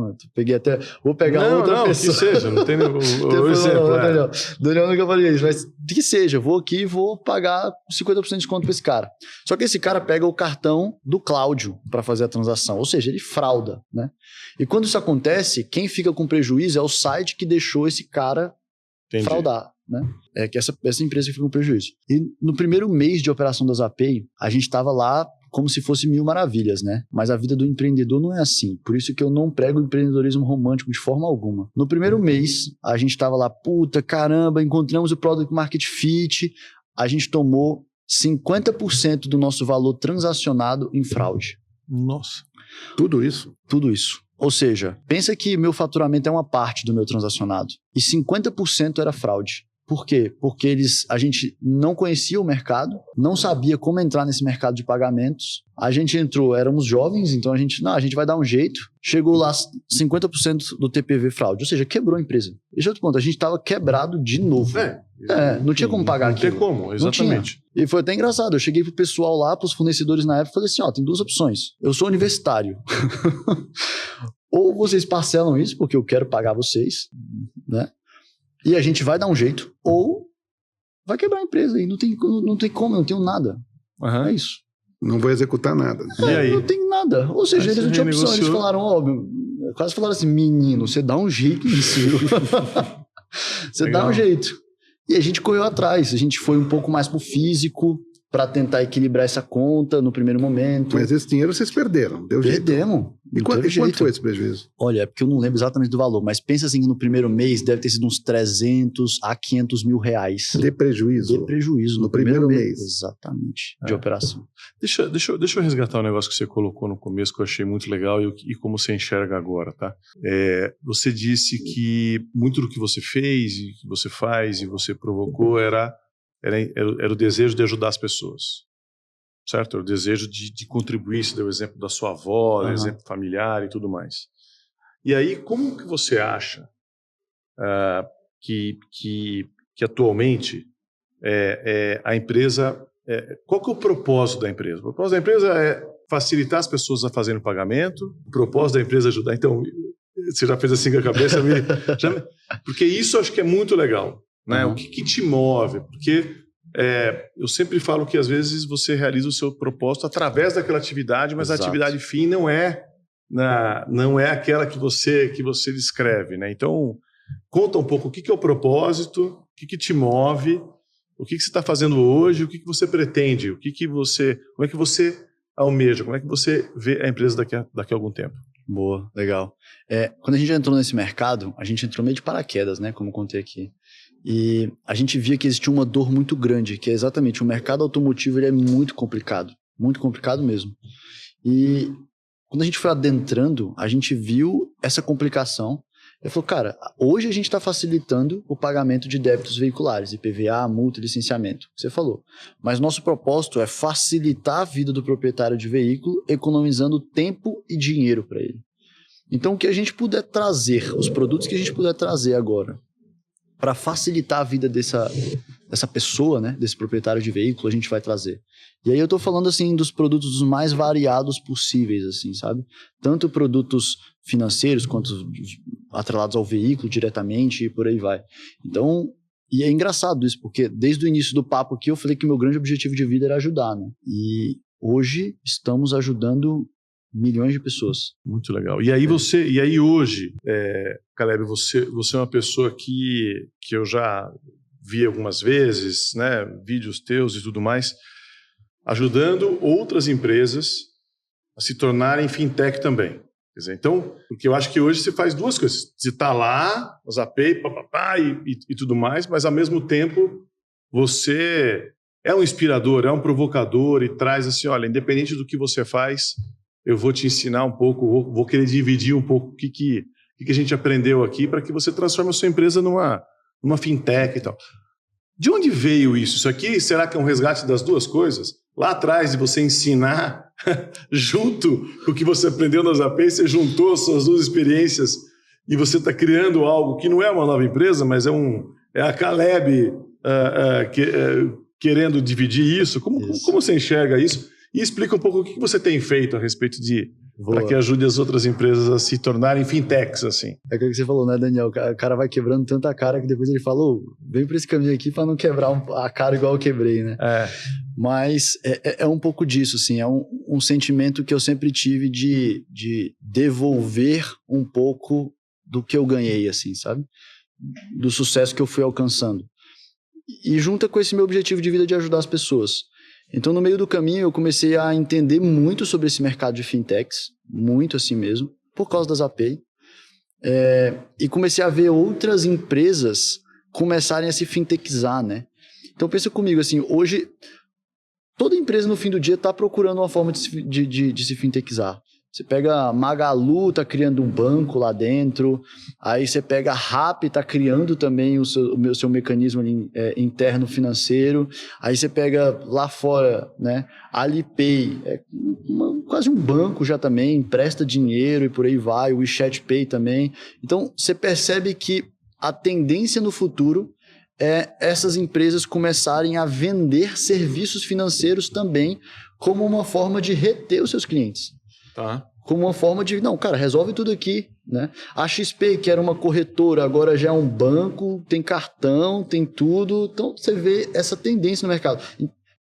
Vou pegar outra pessoa. Que seja, não tem o exemplo. Daniel nunca faria isso, mas que seja, vou aqui e vou pagar 50% de desconto para esse cara. Só que esse cara pega o cartão do Cláudio para fazer a transação, ou seja, ele frauda, né? E quando isso acontece, quem fica com prejuízo é o site que deixou esse cara fraudar, né? É que essa empresa fica com prejuízo. E no primeiro mês de operação da Zapay, a gente estava lá como se fosse 1000 maravilhas, né? Mas a vida do empreendedor não é assim. Por isso que eu não prego empreendedorismo romântico de forma alguma. No primeiro mês, a gente estava lá, puta, caramba, encontramos o Product Market Fit, a gente tomou 50% do nosso valor transacionado em fraude. Nossa. Tudo isso? Tudo isso. Ou seja, pensa que meu faturamento é uma parte do meu transacionado. E 50% era fraude. Por quê? Porque a gente não conhecia o mercado, não sabia como entrar nesse mercado de pagamentos. A gente entrou, éramos jovens, então a gente vai dar um jeito. Chegou lá 50% do TPV fraude, ou seja, quebrou a empresa. Esse é outro ponto, a gente estava quebrado de novo. Não tinha como pagar aquilo. Não tem como, exatamente. E foi até engraçado, eu cheguei pro pessoal lá, pros fornecedores na época, e falei assim, tem 2 opções. Eu sou universitário. Ou vocês parcelam isso, porque eu quero pagar vocês, né? E a gente vai dar um jeito, ou vai quebrar a empresa e não tem como, eu não tenho nada. É isso. Não vou executar nada. E aí? Não tem nada. Ou seja, eles não tinham opção. Eles falaram, quase falaram assim, menino, você dá um jeito nisso. Você dá um jeito. E a gente correu atrás. A gente foi um pouco mais pro físico para tentar equilibrar essa conta no primeiro momento. Mas esse dinheiro vocês perderam, deu jeito. Perdemos. E quanto foi esse prejuízo? Olha, é porque eu não lembro exatamente do valor, mas pensa assim que no primeiro mês deve ter sido uns 300 a 500 mil reais. De prejuízo? De prejuízo. No primeiro mês. Exatamente. De operação. Deixa eu resgatar um negócio que você colocou no começo que eu achei muito legal e como você enxerga agora, tá? Você disse que muito do que você fez e que você faz e você provocou era o desejo de ajudar as pessoas, certo? Era o desejo de contribuir. Você deu o exemplo da sua avó, o exemplo familiar e tudo mais. E aí, como que você acha que atualmente a empresa... qual que é o propósito da empresa? O propósito da empresa é facilitar as pessoas a fazerem o pagamento, o propósito da empresa é ajudar. Então, você já fez assim com a cabeça? Porque isso eu acho que é muito legal. Né? O que te move? Porque eu sempre falo que às vezes você realiza o seu propósito através daquela atividade, mas Exato. A atividade fim não é aquela que você descreve. Né? Então, conta um pouco o que é o propósito, o que te move, o que você está fazendo hoje, o que você pretende, como é que você almeja, como é que você vê a empresa daqui a algum tempo. Boa, legal. Quando a gente entrou nesse mercado, a gente entrou meio de paraquedas, né? Como eu contei aqui. E a gente via que existia uma dor muito grande, que é exatamente o mercado automotivo, ele é muito complicado mesmo. E quando a gente foi adentrando, a gente viu essa complicação. Ele falou, cara, hoje a gente está facilitando o pagamento de débitos veiculares, IPVA, multa e licenciamento, que você falou. Mas nosso propósito é facilitar a vida do proprietário de veículo, economizando tempo e dinheiro para ele. Então, o que a gente puder trazer, os produtos que a gente puder trazer agora, para facilitar a vida dessa pessoa, né, desse proprietário de veículo, a gente vai trazer. E aí eu estou falando assim dos produtos os mais variados possíveis, assim, sabe? Tanto produtos financeiros quanto atrelados ao veículo diretamente e por aí vai. Então, e é engraçado isso, porque desde o início do papo aqui eu falei que o meu grande objetivo de vida era ajudar, né? E hoje estamos ajudando milhões de pessoas. Muito legal. E aí hoje, Caleb, você é uma pessoa que eu já vi algumas vezes, né, vídeos teus e tudo mais, ajudando outras empresas a se tornarem fintech também. Quer dizer, então, porque eu acho que hoje você faz 2 coisas. Você está lá, os API, e tudo mais, mas ao mesmo tempo você é um inspirador, é um provocador e traz assim, olha, independente do que você faz, eu vou te ensinar um pouco, vou querer dividir um pouco o que a gente aprendeu aqui para que você transforme a sua empresa numa fintech e tal. De onde veio isso? Isso aqui, será que é um resgate das 2 coisas? Lá atrás, de você ensinar, junto com o que você aprendeu nas APIs, você juntou as suas 2 experiências e você está criando algo que não é uma nova empresa, mas é a Caleb querendo dividir isso. Como você enxerga isso? E explica um pouco o que você tem feito a respeito para que ajude as outras empresas a se tornarem fintechs, assim. É aquilo que você falou, né, Daniel? O cara vai quebrando tanta cara que depois ele falou, vem por esse caminho aqui para não quebrar a cara igual eu quebrei, né? Mas é um pouco disso, assim, é um sentimento que eu sempre tive de devolver um pouco do que eu ganhei, assim, sabe? Do sucesso que eu fui alcançando. E junta com esse meu objetivo de vida de ajudar as pessoas. Então, no meio do caminho, eu comecei a entender muito sobre esse mercado de fintechs, muito assim mesmo, por causa das API. E comecei a ver outras empresas começarem a se fintechizar, né? Então, pensa comigo, assim, hoje, toda empresa no fim do dia está procurando uma forma de se fintechizar. Você pega a Magalu, tá criando um banco lá dentro, aí você pega a Rappi, tá criando também o seu mecanismo ali, interno financeiro, aí você pega lá fora, né, Alipay, quase um banco já também, empresta dinheiro e por aí vai, o WeChat Pay também. Então, você percebe que a tendência no futuro é essas empresas começarem a vender serviços financeiros também como uma forma de reter os seus clientes. Tá. Como uma forma de, não, cara, resolve tudo aqui, né? A XP, que era uma corretora, agora já é um banco, tem cartão, tem tudo. Então, você vê essa tendência no mercado.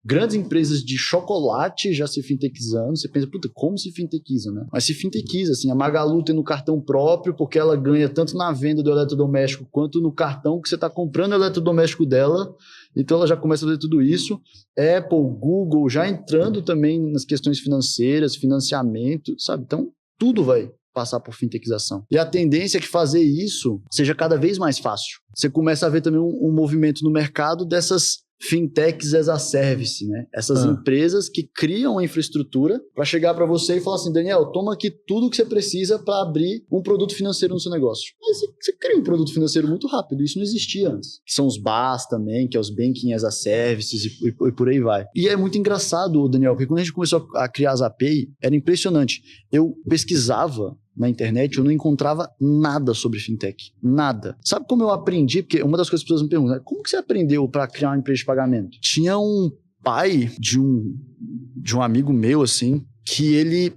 Grandes empresas de chocolate já se fintechizando. Você pensa, puta, como se fintechiza, né? Mas se fintechiza, assim, a Magalu tendo cartão próprio, porque ela ganha tanto na venda do eletrodoméstico quanto no cartão que você está comprando o eletrodoméstico dela. Então, ela já começa a fazer tudo isso. Apple, Google, já entrando também nas questões financeiras, financiamento, sabe? Então, tudo vai passar por fintechização. E a tendência é que fazer isso seja cada vez mais fácil. Você começa a ver também um movimento no mercado dessas fintechs as a service, né? Essas empresas que criam a infraestrutura para chegar para você e falar assim, Daniel, toma aqui tudo que você precisa para abrir um produto financeiro no seu negócio. Mas você cria um produto financeiro muito rápido, isso não existia antes. Que são os BaaS também, que é os Banking as a Services e por aí vai. E é muito engraçado, Daniel, porque quando a gente começou a criar a Zapay, era impressionante. Eu pesquisava na internet, eu não encontrava nada sobre fintech. Nada. Sabe como eu aprendi? Porque uma das coisas que as pessoas me perguntam, como que você aprendeu para criar uma empresa de pagamento? Tinha um pai de um amigo meu, assim, que ele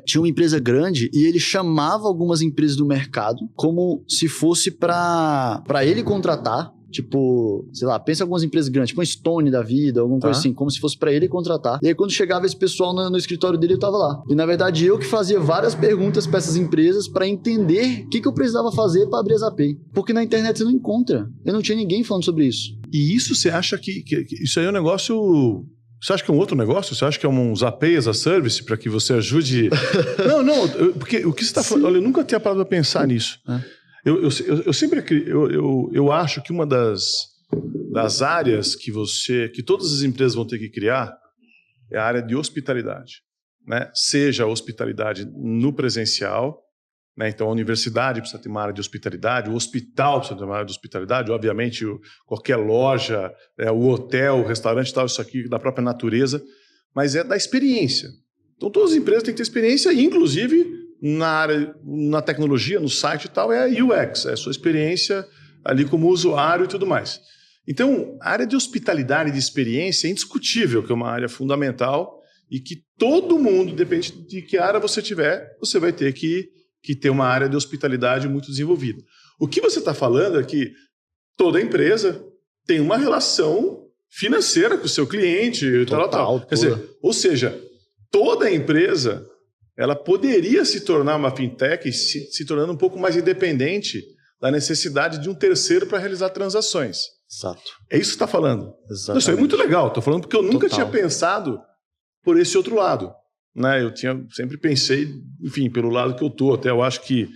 tinha uma empresa grande e ele chamava algumas empresas do mercado como se fosse para ele contratar. Tipo, sei lá, pensa em algumas empresas grandes, tipo uma Stone da vida, alguma coisa assim, como se fosse pra ele contratar. E aí quando chegava esse pessoal no escritório dele, eu tava lá. E na verdade eu que fazia várias perguntas pra essas empresas pra entender o que eu precisava fazer pra abrir a Zapay. Porque na internet você não encontra. Eu não tinha ninguém falando sobre isso. E isso você acha que isso aí é um negócio... Você acha que é um outro negócio? Você acha que é um Zapay as a Service para que você ajude... Não, porque o que você está falando... Olha, eu nunca tinha parado para pensar nisso. Eu sempre eu acho que uma das áreas que todas as empresas vão ter que criar é a área de hospitalidade, né? Seja a hospitalidade no presencial, né? Então a universidade precisa ter uma área de hospitalidade, o hospital precisa ter uma área de hospitalidade, obviamente qualquer loja, o hotel, o restaurante, tal, isso aqui da própria natureza, mas é da experiência. Então todas as empresas têm que ter experiência, inclusive na área, na tecnologia, no site e tal, é a UX, é a sua experiência ali como usuário e tudo mais. Então, a área de hospitalidade e de experiência é indiscutível, que é uma área fundamental e que todo mundo, depende de que área você tiver, você vai ter que ter uma área de hospitalidade muito desenvolvida. O que você está falando é que toda empresa tem uma relação financeira com o seu cliente, tal. Quer dizer, ou seja, toda empresa ela poderia se tornar uma fintech se tornando um pouco mais independente da necessidade de um terceiro para realizar transações. Exato. É isso que você está falando. Exatamente. Isso é muito legal. Estou falando porque eu nunca tinha pensado por esse outro lado, né? Eu sempre pensei, enfim, pelo lado que eu estou. Até eu acho que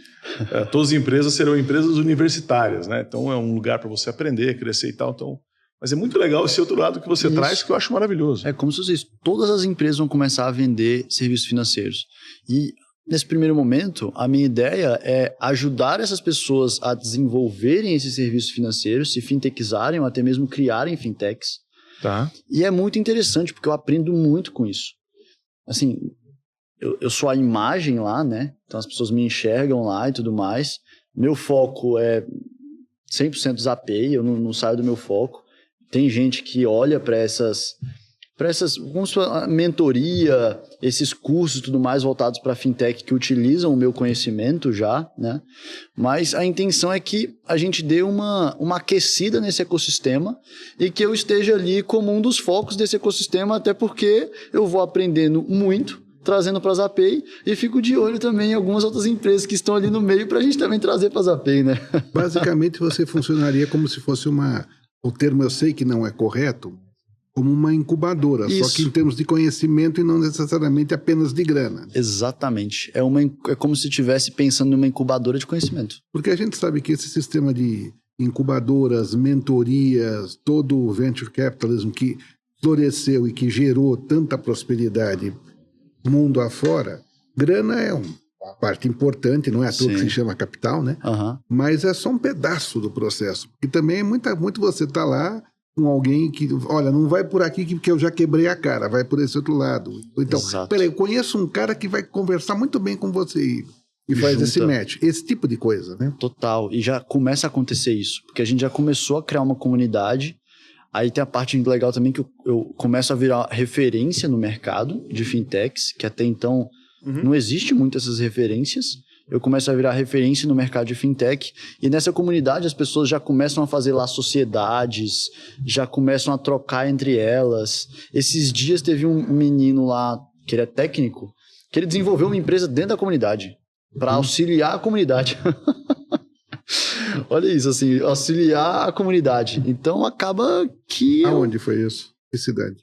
todas as empresas serão empresas universitárias, né? Então é um lugar para você aprender, crescer e tal. Então, mas é muito legal esse outro lado que você traz, que eu acho maravilhoso. É como se fosse isso. Todas as empresas vão começar a vender serviços financeiros. E, nesse primeiro momento, a minha ideia é ajudar essas pessoas a desenvolverem esses serviços financeiros, se fintechizarem ou até mesmo criarem fintechs. Tá. E é muito interessante, porque eu aprendo muito com isso. Assim, eu sou a imagem lá, né? Então as pessoas me enxergam lá e tudo mais. Meu foco é 100% Zapay, eu não saio do meu foco. Tem gente que olha para essas como se fosse a mentoria, esses cursos e tudo mais voltados para fintech que utilizam o meu conhecimento já, né? Mas a intenção é que a gente dê uma aquecida nesse ecossistema e que eu esteja ali como um dos focos desse ecossistema, até porque eu vou aprendendo muito, trazendo para a Zapay, e fico de olho também em algumas outras empresas que estão ali no meio para a gente também trazer para a Zapay, né? Basicamente, você funcionaria como se fosse o termo eu sei que não é correto, como uma incubadora, Isso. Só que em termos de conhecimento e não necessariamente apenas de grana. Exatamente. É como se estivesse pensando numa incubadora de conhecimento. Porque a gente sabe que esse sistema de incubadoras, mentorias, todo o venture capitalism que floresceu e que gerou tanta prosperidade mundo afora, Grana é uma parte importante, não é à toa que Sim. se chama capital, né? Mas é só um pedaço do processo. E também é muito você tá lá com alguém que, olha, não vai por aqui porque eu já quebrei a cara, vai por esse outro lado. Então, Exato. peraí, eu conheço um cara que vai conversar muito bem com você e faz Junta. esse match. Esse tipo de coisa, né? Total. E já começa a acontecer isso. Porque a gente já começou a criar uma comunidade. Aí tem a parte legal também que eu começo a virar referência no mercado de fintechs, que até então não existe muito essas referências. Eu começo a virar referência no mercado de fintech. E nessa comunidade as pessoas já começam a fazer lá sociedades, já começam a trocar entre elas. Esses dias teve um menino lá, que ele é técnico, que ele desenvolveu uma empresa dentro da comunidade para auxiliar a comunidade. Olha isso, assim, auxiliar a comunidade. Então acaba que... Aonde foi isso? Que cidade?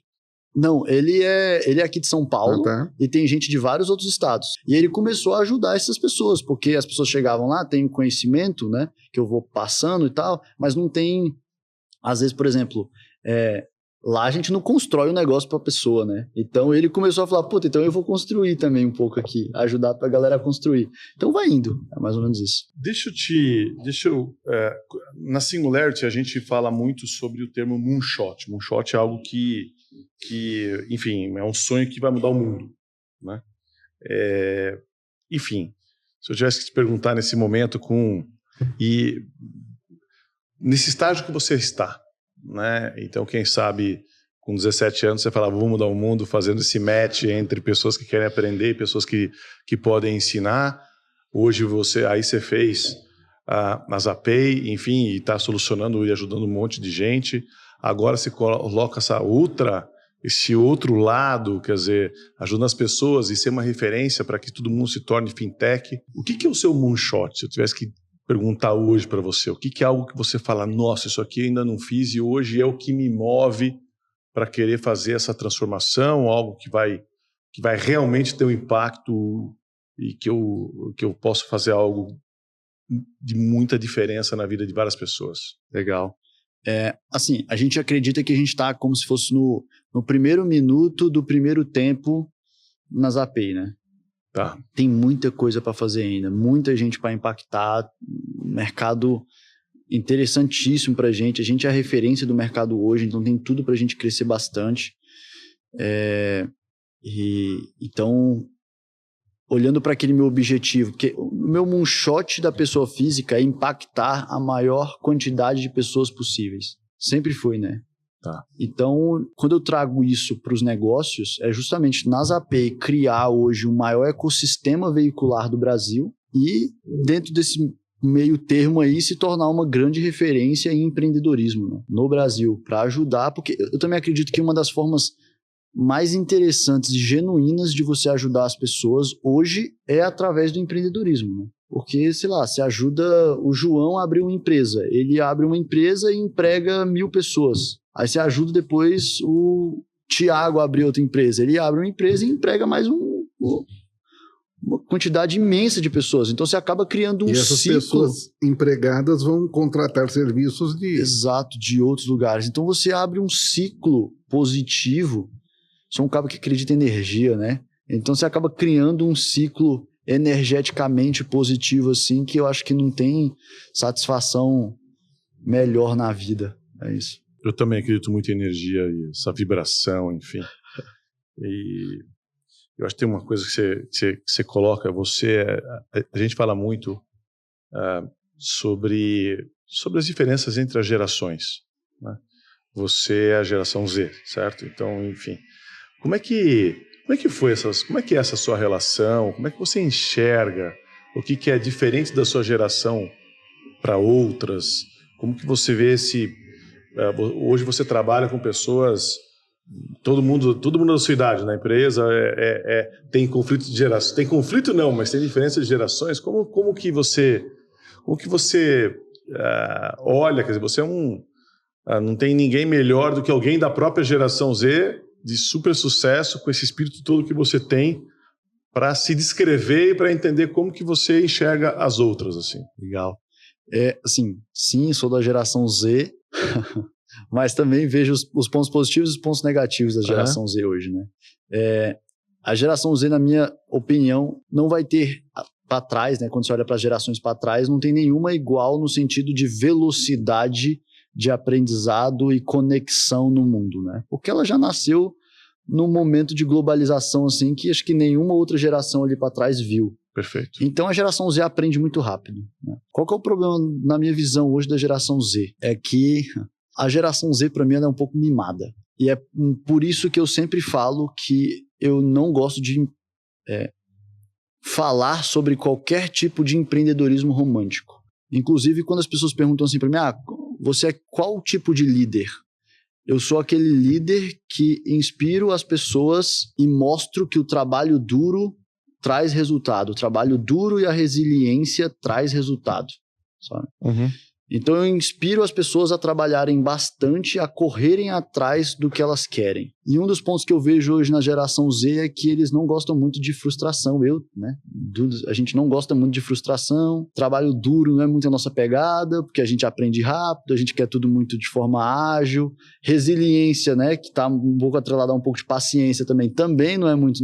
Não, ele é aqui de São Paulo e tem gente de vários outros estados. E ele começou a ajudar essas pessoas, porque as pessoas chegavam lá, tem conhecimento, né, que eu vou passando e tal, mas não tem, às vezes, por exemplo, lá a gente não constrói um negócio para a pessoa, né? Então ele começou a falar, puta, então eu vou construir também um pouco aqui, ajudar para a galera a construir. Então vai indo, é mais ou menos isso. Na Singularity a gente fala muito sobre o termo moonshot. Moonshot é algo que enfim, é um sonho que vai mudar o mundo, né? Enfim, se eu tivesse que te perguntar nesse momento nesse estágio que você está, né? Então, quem sabe, com 17 anos, você fala, vou mudar o mundo, fazendo esse match entre pessoas que querem aprender e pessoas que podem ensinar. Hoje você fez a Zapay, enfim, e está solucionando e ajudando um monte de gente. Agora você coloca esse outro lado, quer dizer, ajudando as pessoas e ser uma referência para que todo mundo se torne fintech. O que é o seu moonshot? Se eu tivesse que perguntar hoje para você, o que é algo que você fala, nossa, isso aqui eu ainda não fiz e hoje é o que me move para querer fazer essa transformação, algo que vai realmente ter um impacto e que eu posso fazer algo de muita diferença na vida de várias pessoas. Legal. Assim, a gente acredita que a gente está como se fosse no primeiro minuto do primeiro tempo na Zapay, né? Tá. Tem muita coisa para fazer ainda, muita gente para impactar, mercado interessantíssimo para a gente é a referência do mercado hoje, então tem tudo para a gente crescer bastante. Então, olhando para aquele meu objetivo, porque o meu moonshot da pessoa física é impactar a maior quantidade de pessoas possíveis. Sempre foi, né? Tá. Então, quando eu trago isso para os negócios, é justamente na Zapay criar hoje o maior ecossistema veicular do Brasil e, dentro desse meio termo aí, se tornar uma grande referência em empreendedorismo, né, no Brasil, para ajudar, porque eu também acredito que uma das formas mais interessantes e genuínas de você ajudar as pessoas hoje é através do empreendedorismo, né? Porque, sei lá, você ajuda o João a abrir uma empresa. Ele abre uma empresa e emprega 1.000 pessoas. Aí você ajuda depois o Tiago a abrir outra empresa. Ele abre uma empresa e emprega mais uma quantidade imensa de pessoas. Então você acaba criando um ciclo. E essas pessoas empregadas vão contratar serviços Exato, de outros lugares. Então você abre um ciclo positivo. Sou um cara que acredita em energia, né? Então você acaba criando um ciclo energeticamente positivo, assim, que eu acho que não tem satisfação melhor na vida. É isso. Eu também acredito muito em energia e essa vibração, enfim. E eu acho que tem uma coisa que você coloca, a gente fala muito sobre as diferenças entre as gerações, né? Você é a geração Z, certo? Então, enfim, como é que é essa sua relação? Como é que você enxerga o que é diferente da sua geração para outras? Como que você vê hoje você trabalha com pessoas, todo mundo da sua idade na empresa, tem conflito de geração. Tem conflito não, mas tem diferença de gerações. Como que você olha, quer dizer, você não tem ninguém melhor do que alguém da própria geração Z, de super sucesso, com esse espírito todo que você tem, para se descrever e para entender como que você enxerga as outras, assim. Legal. Assim, sim, sou da geração Z, mas também vejo os pontos positivos e os pontos negativos da geração Z hoje, né? A geração Z, na minha opinião, não vai ter para trás, né? Quando você olha para as gerações para trás, não tem nenhuma igual no sentido de velocidade de aprendizado e conexão no mundo, né? Porque ela já nasceu num momento de globalização assim que acho que nenhuma outra geração ali para trás viu. Perfeito. Então a geração Z aprende muito rápido, né? Qual que é o problema na minha visão hoje da geração Z? É que a geração Z para mim ela é um pouco mimada. E é por isso que eu sempre falo que eu não gosto de falar sobre qualquer tipo de empreendedorismo romântico. Inclusive quando as pessoas perguntam assim para mim, você é qual tipo de líder? Eu sou aquele líder que inspiro as pessoas e mostro que o trabalho duro traz resultado. O trabalho duro e a resiliência traz resultado, sabe? Uhum. Então eu inspiro as pessoas a trabalharem bastante, a correrem atrás do que elas querem. E um dos pontos que eu vejo hoje na geração Z é que eles não gostam muito de frustração. A gente não gosta muito de frustração, trabalho duro não é muito a nossa pegada, porque a gente aprende rápido, a gente quer tudo muito de forma ágil. Resiliência, né, que está um pouco atrelada a um pouco de paciência também não é muito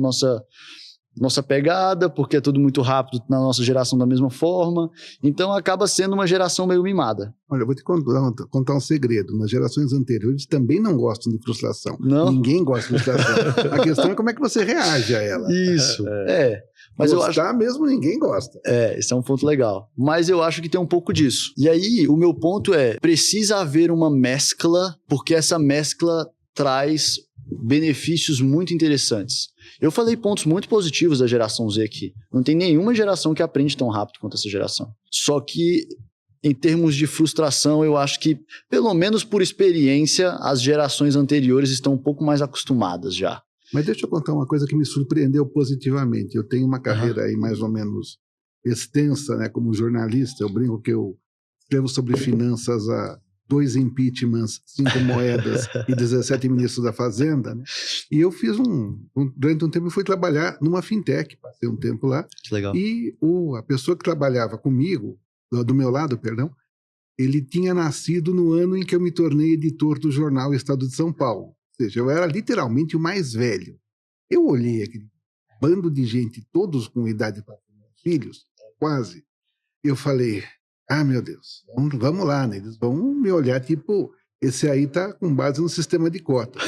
nossa pegada, porque é tudo muito rápido na nossa geração da mesma forma. Então acaba sendo uma geração meio mimada. Olha, eu vou te contar um segredo. Nas gerações anteriores também não gostam de frustração. Não? Ninguém gosta de frustração. A questão é como é que você reage a ela. Isso, Mas Gostar eu acho... mesmo ninguém gosta. Esse é um ponto legal. Mas eu acho que tem um pouco disso. E aí, o meu ponto precisa haver uma mescla, porque essa mescla traz benefícios muito interessantes. Eu falei pontos muito positivos da geração Z aqui. Não tem nenhuma geração que aprende tão rápido quanto essa geração. Só que, em termos de frustração, eu acho que, pelo menos por experiência, as gerações anteriores estão um pouco mais acostumadas já. Mas deixa eu contar uma coisa que me surpreendeu positivamente. Eu tenho uma carreira aí mais ou menos extensa, né, como jornalista. Eu brinco que eu escrevo sobre finanças há 2 impeachments, 5 moedas e 17 ministros da Fazenda, né? E eu fiz durante um tempo eu fui trabalhar numa fintech, passei um tempo lá. Que legal. E a pessoa que trabalhava comigo, do meu lado, perdão, ele tinha nascido no ano em que eu me tornei editor do jornal Estado de São Paulo. Ou seja, eu era literalmente o mais velho. Eu olhei aquele bando de gente, todos com idade para ter filhos, quase. Eu falei, meu Deus, vamos lá, né? Eles vão me olhar tipo, esse aí tá com base no sistema de cota.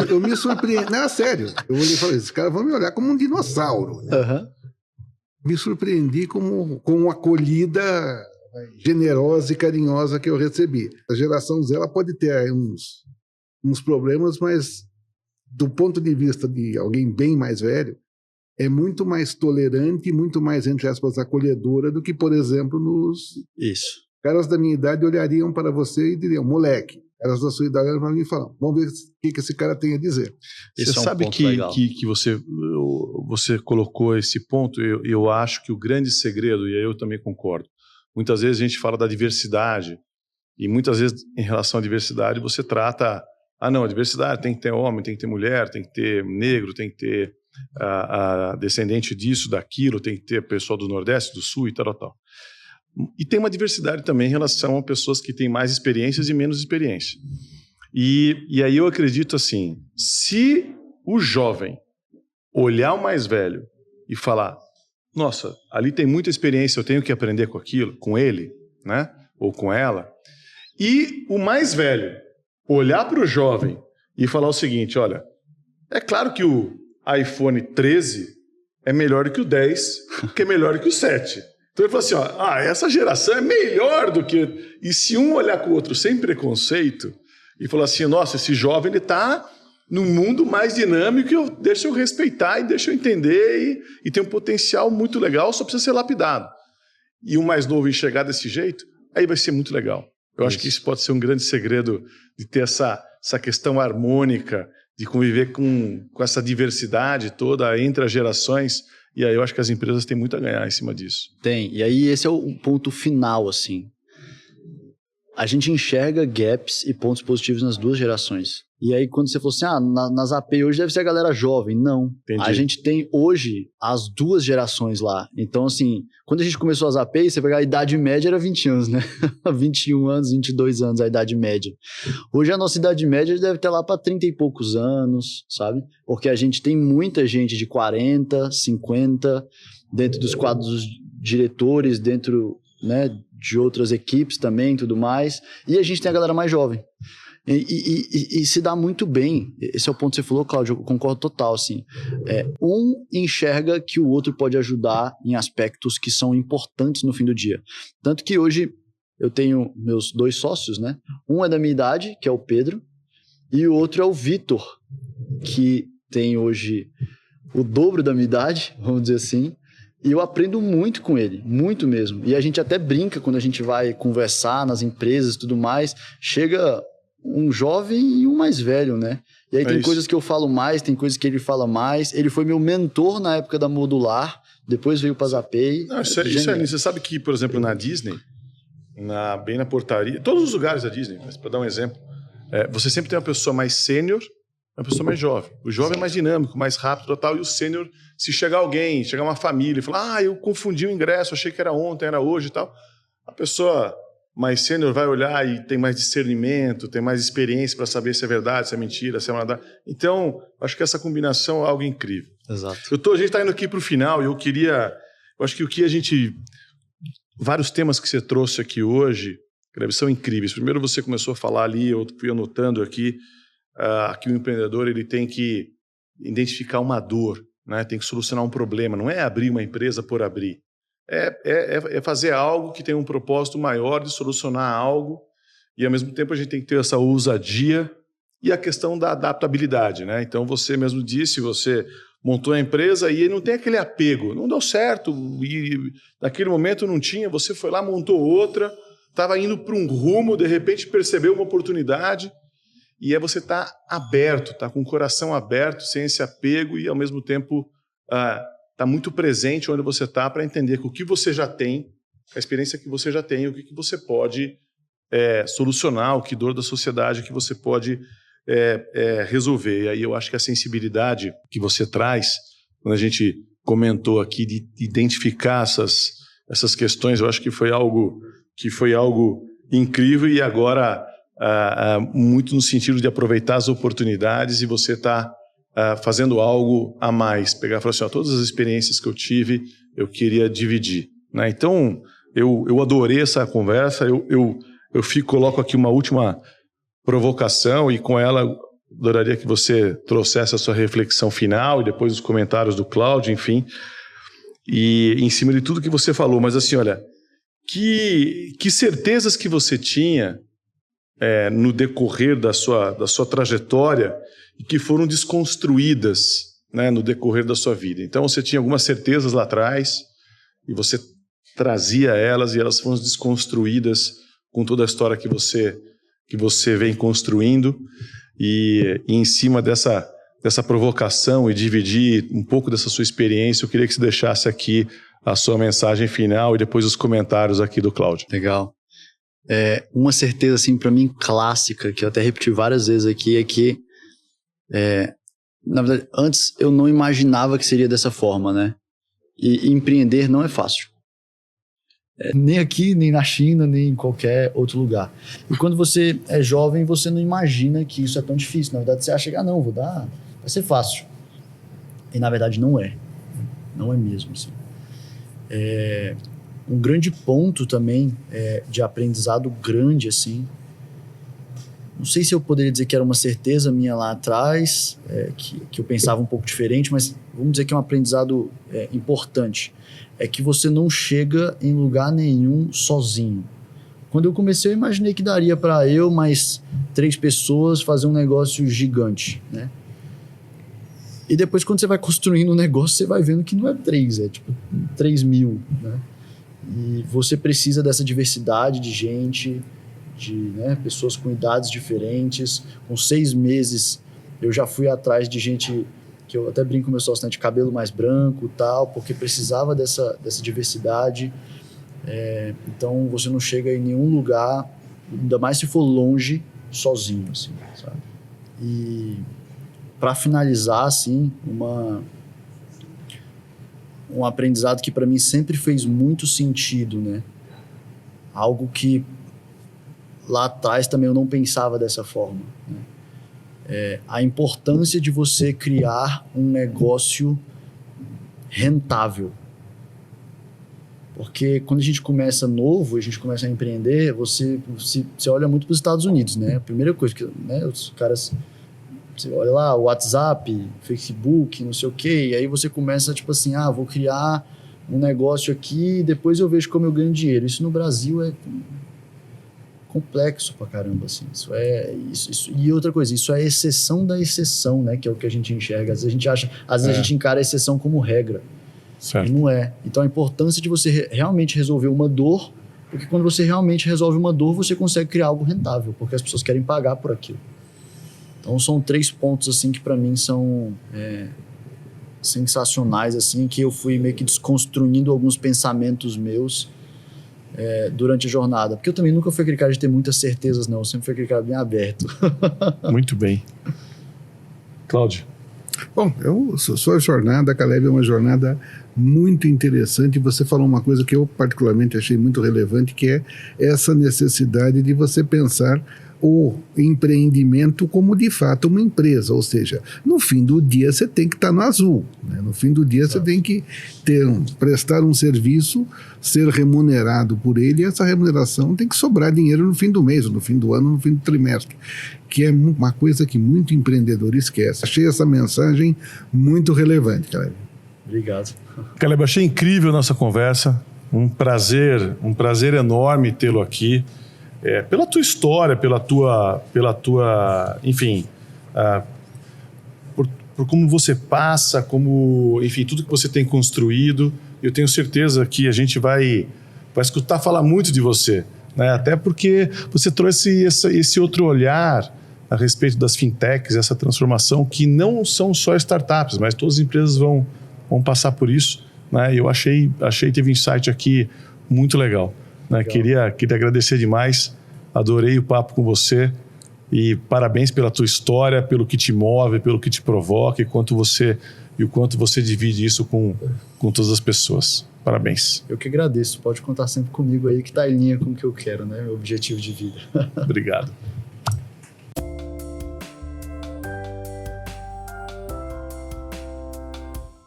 Eu me surpreendi, não, sério, eu olhei e falei, esses caras vão me olhar como um dinossauro, né? Uhum. Me surpreendi com a acolhida generosa e carinhosa que eu recebi. A geração Z, ela pode ter aí uns problemas, mas do ponto de vista de alguém bem mais velho, é muito mais tolerante e muito mais, entre aspas, acolhedora do que, por exemplo, Isso. Caras da minha idade olhariam para você e diriam, moleque. Caras da sua idade olham para mim e falam, vamos ver o que esse cara tem a dizer. Você sabe que você colocou esse ponto, eu acho que o grande segredo, e eu também concordo, muitas vezes a gente fala da diversidade, e muitas vezes em relação à diversidade você trata, a diversidade tem que ter homem, tem que ter mulher, tem que ter negro, tem que ter a descendente disso, daquilo, tem que ter pessoal do Nordeste, do Sul e tal. E tem uma diversidade também em relação a pessoas que têm mais experiências e menos experiência. E aí eu acredito assim, se o jovem olhar o mais velho e falar, nossa, ali tem muita experiência, eu tenho que aprender com aquilo, com ele, né? Ou com ela, e o mais velho olhar para o jovem e falar o seguinte, olha, é claro que o iPhone 13 é melhor do que o 10, que é melhor do que o 7. Então ele falou assim, essa geração é melhor do que... E se um olhar com o outro sem preconceito e falar assim, nossa, esse jovem ele está num mundo mais dinâmico, deixa eu respeitar e deixa eu entender e tem um potencial muito legal, só precisa ser lapidado. E o mais novo enxergar desse jeito, aí vai ser muito legal. Eu acho que isso pode ser um grande segredo de ter essa questão harmônica, de conviver com essa diversidade toda entre as gerações, e aí eu acho que as empresas têm muito a ganhar em cima disso. Tem, e aí esse é o ponto final, assim. A gente enxerga gaps e pontos positivos nas duas gerações. E aí, quando você falou assim, nas AP hoje deve ser a galera jovem. Não. Entendi. A gente tem hoje as 2 gerações lá. Então, assim, quando a gente começou as APs, você pegar a idade média era 20 anos, né? 21 anos, 22 anos a idade média. Hoje a nossa idade média deve ter lá para 30 e poucos anos, sabe? Porque a gente tem muita gente de 40, 50, dentro dos quadros diretores, dentro, né, de outras equipes também e tudo mais. E a gente tem a galera mais jovem. E se dá muito bem. Esse é o ponto que você falou, Cláudio, eu concordo total, assim. Um enxerga que o outro pode ajudar em aspectos que são importantes no fim do dia. Tanto que hoje eu tenho meus 2 sócios, né? Um é da minha idade, que é o Pedro, e o outro é o Vitor, que tem hoje o dobro da minha idade, vamos dizer assim, e eu aprendo muito com ele, muito mesmo. E a gente até brinca quando a gente vai conversar nas empresas e tudo mais, chega um jovem e um mais velho, né? E aí tem coisas que eu falo mais, tem coisas que ele fala mais. Ele foi meu mentor na época da Modular, depois veio para a Zapay. Não, isso é lindo. Você sabe que, por exemplo, na Disney, bem na portaria, todos os lugares da Disney, mas para dar um exemplo, você sempre tem uma pessoa mais sênior, uma pessoa mais jovem. O jovem é mais dinâmico, mais rápido e tal, e o sênior, se chegar alguém, chegar uma família e falar, eu confundi o ingresso, achei que era ontem, era hoje e tal, a pessoa mais sênior vai olhar e tem mais discernimento, tem mais experiência para saber se é verdade, se é mentira, se é verdade. Então, acho que essa combinação é algo incrível. Exato. A gente está indo aqui para o final e eu acho que o que a gente... Vários temas que você trouxe aqui hoje, são incríveis. Primeiro você começou a falar ali, eu fui anotando aqui, que o empreendedor ele tem que identificar uma dor, né? Tem que solucionar um problema. Não é abrir uma empresa por abrir. É fazer algo que tem um propósito maior de solucionar algo e, ao mesmo tempo, a gente tem que ter essa ousadia e a questão da adaptabilidade, né? Então, você mesmo disse, você montou a empresa e não tem aquele apego. Não deu certo e naquele momento não tinha, você foi lá, montou outra, estava indo para um rumo, de repente percebeu uma oportunidade e você está aberto, está com o coração aberto, sem esse apego e, ao mesmo tempo... está muito presente onde você está para entender que o que você já tem, a experiência que você já tem, o que você pode solucionar, o que dor da sociedade que você pode resolver. E aí eu acho que a sensibilidade que você traz, quando a gente comentou aqui de identificar essas questões, eu acho que foi algo incrível e agora muito no sentido de aproveitar as oportunidades e você está fazendo algo a mais, pegar e falar assim, todas as experiências que eu tive, eu queria dividir, né? Então, eu adorei essa conversa, eu coloco aqui uma última provocação e com ela adoraria que você trouxesse a sua reflexão final e depois os comentários do Cláudio, enfim, e em cima de tudo que você falou, mas assim, olha, que certezas que você tinha no decorrer da sua trajetória e que foram desconstruídas, né, no decorrer da sua vida. Então, você tinha algumas certezas lá atrás e você trazia elas e elas foram desconstruídas com toda a história que você vem construindo e em cima dessa provocação e dividir um pouco dessa sua experiência, eu queria que você deixasse aqui a sua mensagem final e depois os comentários aqui do Cláudio. Legal. Uma certeza, assim, para mim, clássica, que eu até repeti várias vezes aqui, é que na verdade, antes eu não imaginava que seria dessa forma, né? E empreender não é fácil. Nem aqui, nem na China, nem em qualquer outro lugar. E quando você é jovem, você não imagina que isso é tão difícil. Na verdade, você acha que, não, vai ser fácil. E na verdade não é. Não é mesmo, assim. Um grande ponto também de aprendizado grande, assim. Não sei se eu poderia dizer que era uma certeza minha lá atrás, que eu pensava um pouco diferente, mas vamos dizer que é um aprendizado importante. É que você não chega em lugar nenhum sozinho. Quando eu comecei, eu imaginei que daria para eu mais 3 pessoas fazer um negócio gigante, né? E depois, quando você vai construindo um negócio, você vai vendo que não é 3, é tipo 3.000, né? E você precisa dessa diversidade de gente, de pessoas com idades diferentes. Com 6 meses eu já fui atrás de gente que eu até brinco com meu sócio, de cabelo mais branco e tal, porque precisava dessa diversidade. Então você não chega em nenhum lugar, ainda mais se for longe, sozinho, assim, sabe? E para finalizar, assim, um aprendizado que para mim sempre fez muito sentido, né? Algo que lá atrás também eu não pensava dessa forma, né? A importância de você criar um negócio rentável. Porque quando a gente começa novo, a gente começa a empreender, você olha muito para os Estados Unidos, né? A primeira coisa que, né, os caras... Você olha lá, WhatsApp, Facebook, não sei o quê, e aí você começa, tipo assim, vou criar um negócio aqui e depois eu vejo como eu ganho dinheiro. Isso no Brasil é complexo pra caramba, assim. E outra coisa, isso é exceção da exceção, né? Que é o que a gente enxerga. Às vezes a gente encara a exceção como regra. Certo. E não é. Então a importância de você realmente resolver uma dor, porque quando você realmente resolve uma dor, você consegue criar algo rentável, porque as pessoas querem pagar por aquilo. Então são 3 pontos assim que para mim são sensacionais, assim, que eu fui meio que desconstruindo alguns pensamentos meus durante a jornada. Porque eu também nunca fui aquele cara de ter muitas certezas, não. Eu sempre fui aquele cara bem aberto. Muito bem. Cláudio. Bom, sua jornada, Caleb, é uma jornada muito interessante. Você falou uma coisa que eu particularmente achei muito relevante, que é essa necessidade de você pensar o empreendimento como de fato uma empresa, ou seja, no fim do dia você tem que estar no azul, né? No fim do dia você tem que prestar um serviço, ser remunerado por ele, e essa remuneração tem que sobrar dinheiro no fim do mês, no fim do ano, no fim do trimestre, que é uma coisa que muito empreendedor esquece. Achei essa mensagem muito relevante, Caleb. Obrigado. Caleb, achei incrível a nossa conversa, um prazer enorme tê-lo aqui. Pela tua história, pela tua, enfim, por como você passa, como, enfim, tudo que você tem construído. Eu tenho certeza que a gente vai escutar falar muito de você, né? Até porque você trouxe esse outro olhar a respeito das fintechs, essa transformação que não são só startups, mas todas as empresas vão passar por isso, né? Eu achei teve um insight aqui muito legal. Né? Queria agradecer demais, adorei o papo com você e parabéns pela tua história, pelo que te move, pelo que te provoca e o quanto você divide isso com todas as pessoas. Parabéns. Eu que agradeço, pode contar sempre comigo aí que está em linha com o que eu quero, né? Meu objetivo de vida. Obrigado.